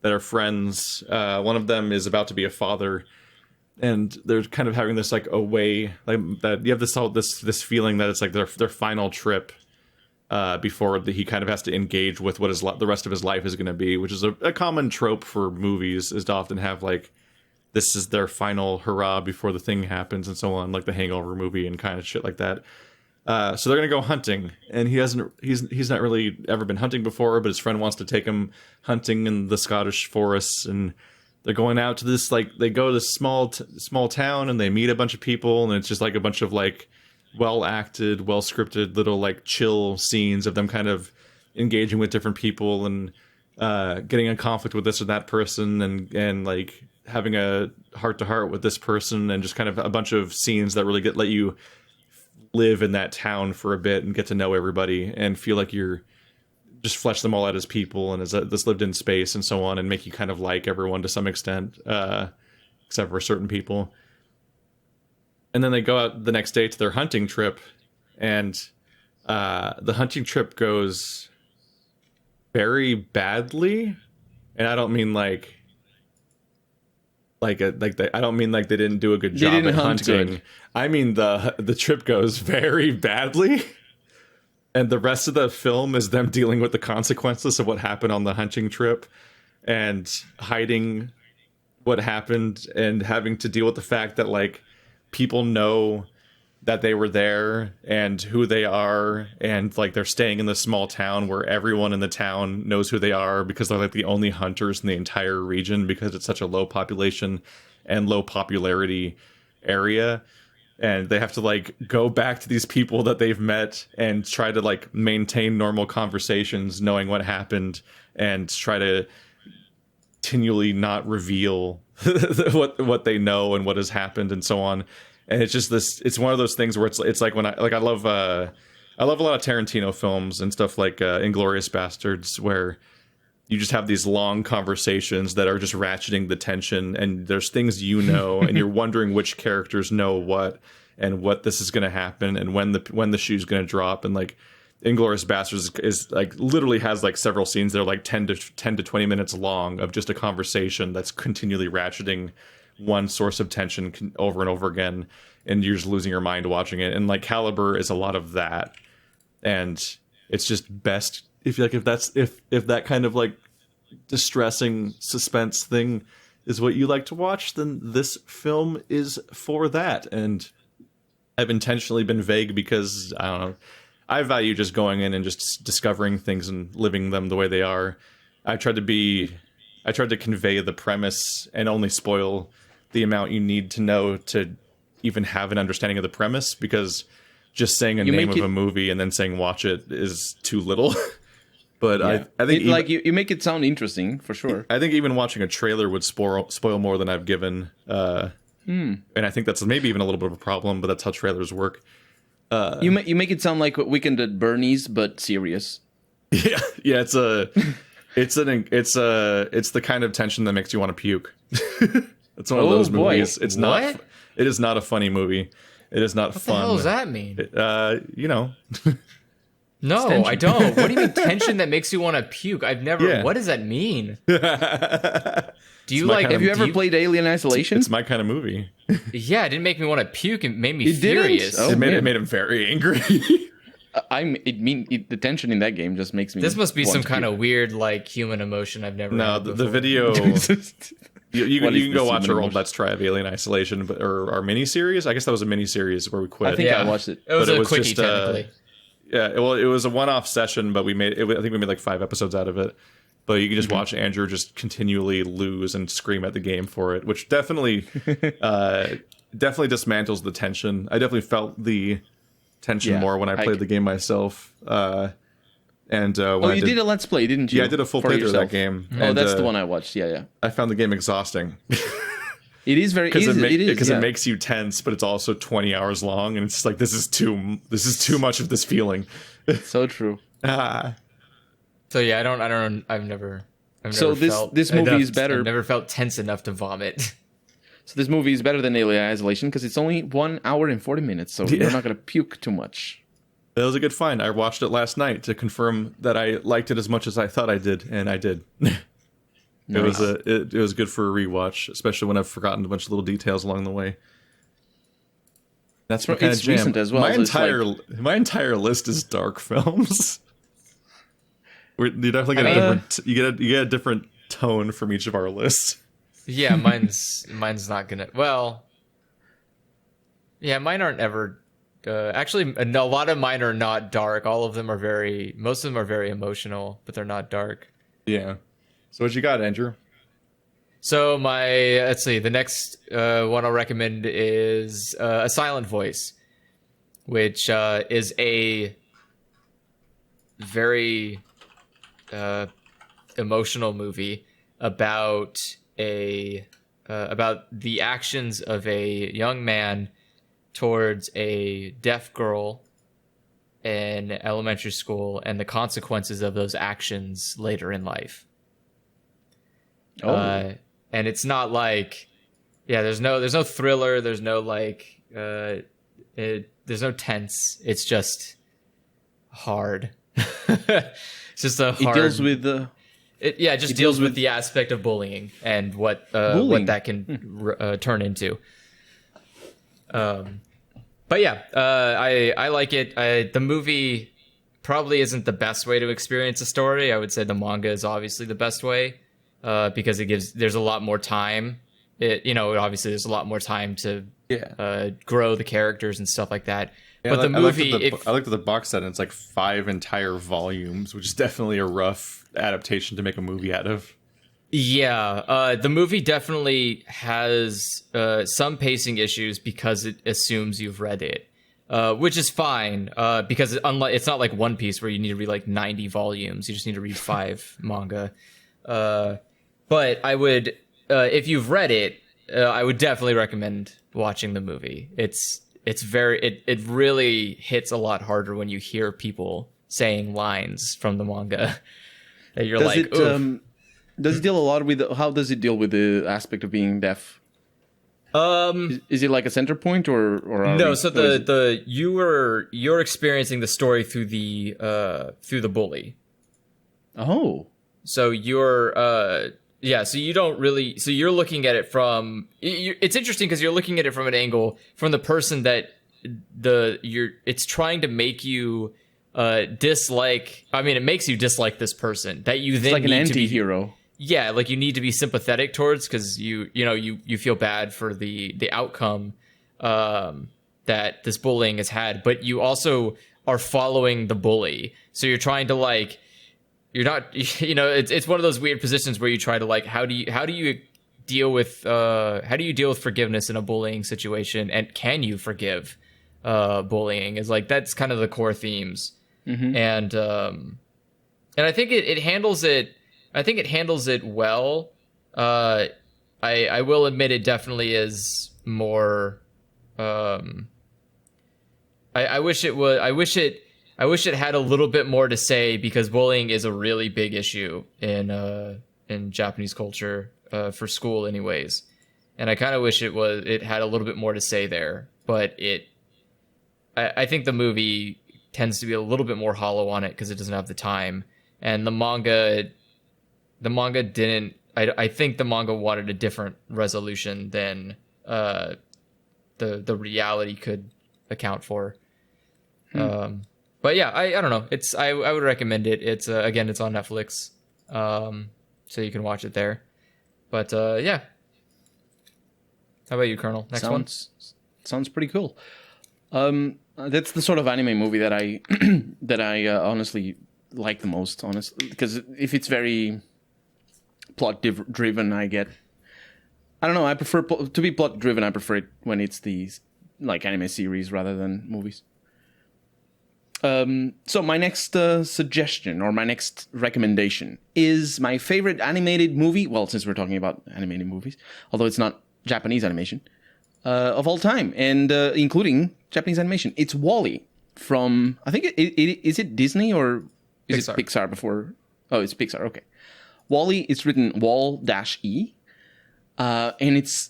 A: that are friends. One of them is about to be a father, and they're kind of having this like away, like that. You have this feeling that it's like their final trip before he kind of has to engage with what the rest of his life is going to be, which is a common trope for movies, is to often have like this is their final hurrah before the thing happens and so on, like the Hangover movie and kind of shit like that. So they're gonna go hunting, and he's not really ever been hunting before, but his friend wants to take him hunting in the Scottish forests, and they're going out to this like they go to this small town, and they meet a bunch of people, and it's just like a bunch of like well acted, well scripted little like chill scenes of them kind of engaging with different people and getting in conflict with this or that person, and like having a heart to heart with this person, and just kind of a bunch of scenes that really let you live in that town for a bit and get to know everybody and feel like you're just flesh them all out as people and as this lived in space and so on, and make you kind of like everyone to some extent, except for certain people. And then they go out the next day to their hunting trip, and the hunting trip goes very badly. And I don't mean I don't mean like they didn't do a good job at hunting. Good. I mean the trip goes very badly, and the rest of the film is them dealing with the consequences of what happened on the hunting trip and hiding what happened and having to deal with the fact that like people know that they were there and who they are, and like they're staying in this small town where everyone in the town knows who they are because they're like the only hunters in the entire region because it's such a low population and low popularity area. And they have to like go back to these people that they've met and try to like maintain normal conversations knowing what happened, and try to continually not reveal what they know and what has happened and so on. And it's just this, it's one of those things where it's like when I love I love a lot of Tarantino films and stuff like Inglourious Bastards, where you just have these long conversations that are just ratcheting the tension, and there's things and you're wondering which characters know what and what this is going to happen and when the shoe's going to drop. And like Inglourious Bastards is like literally has like several scenes that are like 10 to 20 minutes long of just a conversation that's continually ratcheting one source of tension over and over again, and you're just losing your mind watching it. And like Caliber is a lot of that, and it's just best if that kind of like distressing suspense thing is what you like to watch, then this film is for that. And I've intentionally been vague because I don't know, I value just going in and just discovering things and living them the way they are. I tried to convey the premise and only spoil the amount you need to know to even have an understanding of the premise, because just saying a name of a movie and then saying watch it is too little. But yeah. I think
B: you make it sound interesting for sure.
A: I think even watching a trailer would spoil more than I've given. And I think that's maybe even a little bit of a problem, but that's how trailers work.
B: You make it sound like Weekend at Bernie's, but serious.
A: Yeah. It's the kind of tension that makes you want to puke. It's one of those movies. It's not. It is not a funny movie. It is not fun.
C: What the hell does that mean? No, I don't. What do you mean tension that makes you want to puke? I've never. Yeah. What does that mean? Do you like?
B: Have you ever played Alien Isolation?
A: It's my kind of movie.
C: Yeah, it didn't make me want to puke. It made me furious.
A: Oh, it made him very angry.
B: The tension in that game just makes me.
C: This must be some kind of weird, like, human emotion I've never.
A: No, the video. You can go watch our old Let's Try of Alien Isolation, or our miniseries. I guess that was a miniseries where we quit.
B: I think I watched it.
C: It was a quickie, technically.
A: Yeah, well, it was a one-off session, but I think we made like 5 episodes out of it. But you can just watch Andrew just continually lose and scream at the game for it, which definitely dismantles the tension. I definitely felt the tension more when I played the game myself. You did
B: a Let's Play, didn't you?
A: Yeah, I did a full playthrough of that game.
B: Oh, that's the one I watched. Yeah.
A: I found the game exhausting.
B: It is very easy.
A: Because it makes you tense, but it's also 20 hours long, and it's just like this is too much of this feeling.
B: So true.
C: So yeah, I've never
B: so this movie is better.
C: I've never felt tense enough to vomit.
B: So this movie is better than Alien Isolation because it's only 1 hour and 40 minutes, so you're not gonna puke too much.
A: It was a good find. I watched it last night to confirm that I liked it as much as I thought I did, and I did. Nice. It was good for a rewatch, especially when I've forgotten a bunch of little details along the way. That's my kind of jam. Recent as well. My entire list is dark films. You definitely get get a different tone from each of our lists.
C: Yeah, mine's not gonna. Well, yeah, mine aren't ever. Actually, a lot of mine are not dark. Most of them are very emotional, but they're not dark.
A: Yeah. So what you got, Andrew?
C: So let's see. The next one I'll recommend is A Silent Voice, which is a very emotional movie about the actions of a young man towards a deaf girl in elementary school and the consequences of those actions later in life. And it's not like, there's no thriller, there's no like, there's no tense. It's just hard. It's just a hard.
B: It deals with the.
C: It deals with the aspect of bullying and what that can turn into. But yeah, I like it. The movie probably isn't the best way to experience a story. I would say the manga is obviously the best way. Because there's a lot more time. Obviously there's a lot more time to grow the characters and stuff like that. Yeah, but the movie,
A: I looked at the box set and it's like 5 entire volumes, which is definitely a rough adaptation to make a movie out of.
C: Yeah, the movie definitely has some pacing issues because it assumes you've read it, which is fine because it's not like One Piece where you need to read like 90 volumes. You just need to read 5 manga. But I would, if you've read it, I would definitely recommend watching the movie. It's it really hits a lot harder when you hear people saying lines from the manga that you're
B: Does
C: like,
B: it does it deal a lot with how does it deal with the aspect of being deaf? Is it like a center point or
C: no? So you're experiencing the story through the bully.
B: Oh,
C: So you're so you don't really, so you're looking at it from, it's interesting because you're looking at it from an angle from the person that it's trying to make you dislike. I mean, it makes you dislike this person that you then
B: like an
C: need to be
B: anti-hero.
C: Yeah, like you need to be sympathetic towards because you feel bad for the outcome that this bullying has had, but you also are following the bully. So you're trying to like, you're not, it's one of those weird positions where you try to like, how do you deal with forgiveness in a bullying situation, and can you forgive bullying? Is like that's kind of the core themes, and I think it handles it. I think it handles it well. I will admit it definitely is more. I wish it would. I wish it had a little bit more to say, because bullying is a really big issue in Japanese culture for school, anyways. And I kind of wish it had a little bit more to say there. But I think the movie tends to be a little bit more hollow on it because it doesn't have the time. And the manga didn't. I think the manga wanted a different resolution than the reality could account for. But yeah, I don't know. I would recommend it. It's again, it's on Netflix, so you can watch it there. But yeah. How about you, Colonel? Next one.
B: Sounds pretty cool. That's the sort of anime movie that I honestly like the most, honestly, because if it's very plot driven, I don't know. I prefer to be plot driven. I prefer it when it's these like anime series rather than movies. So my next suggestion or my next recommendation is my favorite animated movie. Well, since we're talking about animated movies, although it's not Japanese animation, of all time, and including Japanese animation, it's WALL-E from, I think is it Disney or is
C: Pixar.
B: it Pixar before? Oh, it's Pixar. Okay. WALL-E, it's written Wall-E, and it's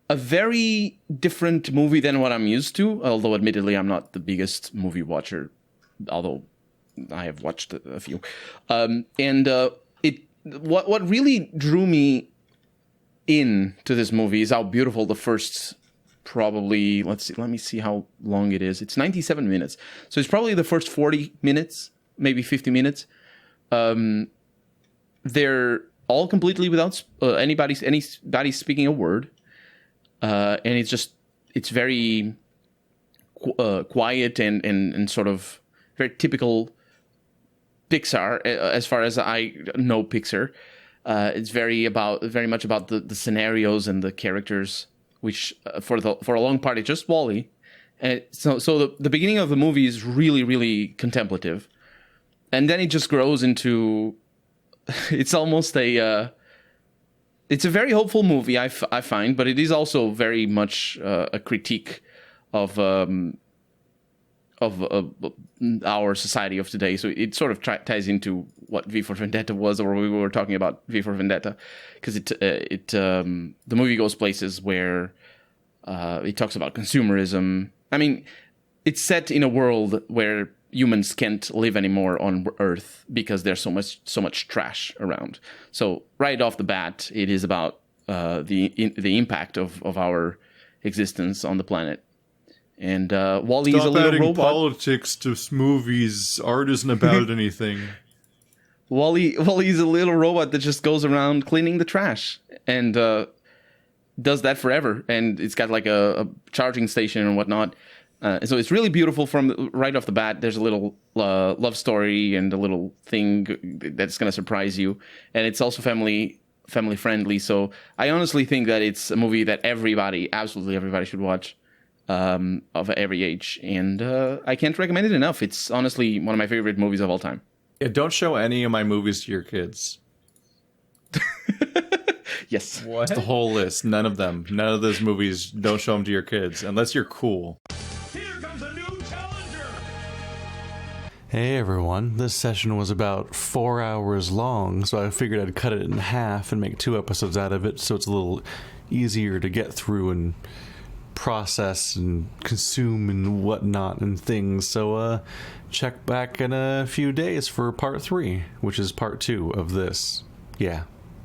B: a very different movie than what I'm used to, although admittedly I'm not the biggest movie watcher, although I have watched a few. What really drew me into this movie is how beautiful the first, probably, let me see how long it is. It's 97 minutes. So it's probably the first 40 minutes, maybe 50 minutes. They're all completely without anybody speaking a word. And it's very quiet and sort of very typical Pixar, as far as I know Pixar. It's very much about the scenarios and the characters, which for a long part it's just WALL-E. And so the beginning of the movie is really, really contemplative, and then it just grows into it's almost it's a very hopeful movie, I find, but it is also very much a critique of our society of today. So it sort of ties into what V for Vendetta was, or we were talking about V for Vendetta, because the movie goes places where it talks about consumerism. I mean, it's set in a world where humans can't live anymore on Earth because there's so much trash around. So right off the bat, it is about the impact of our existence on the planet. And WALL-E is a little
A: adding
B: robot.
A: politics to movies. Art isn't about anything.
B: WALL-E is a little robot that just goes around cleaning the trash and does that forever. And it's got like a charging station and whatnot. So it's really beautiful from right off the bat. There's a little love story and a little thing that's going to surprise you. And it's also family friendly. So I honestly think that it's a movie that absolutely everybody should watch, of every age. And I can't recommend it enough. It's honestly one of my favorite movies of all time.
A: Yeah, don't show any of my movies to your kids.
B: Yes.
C: What?
A: It's the whole list. None of them. None of those movies. Don't show them to your kids unless you're cool. Hey everyone, this session was about 4 hours long, so I figured I'd cut it in half and make 2 episodes out of it so it's a little easier to get through and process and consume and whatnot and things. So check back in a few days for part 3, which is part 2 of this. Yeah.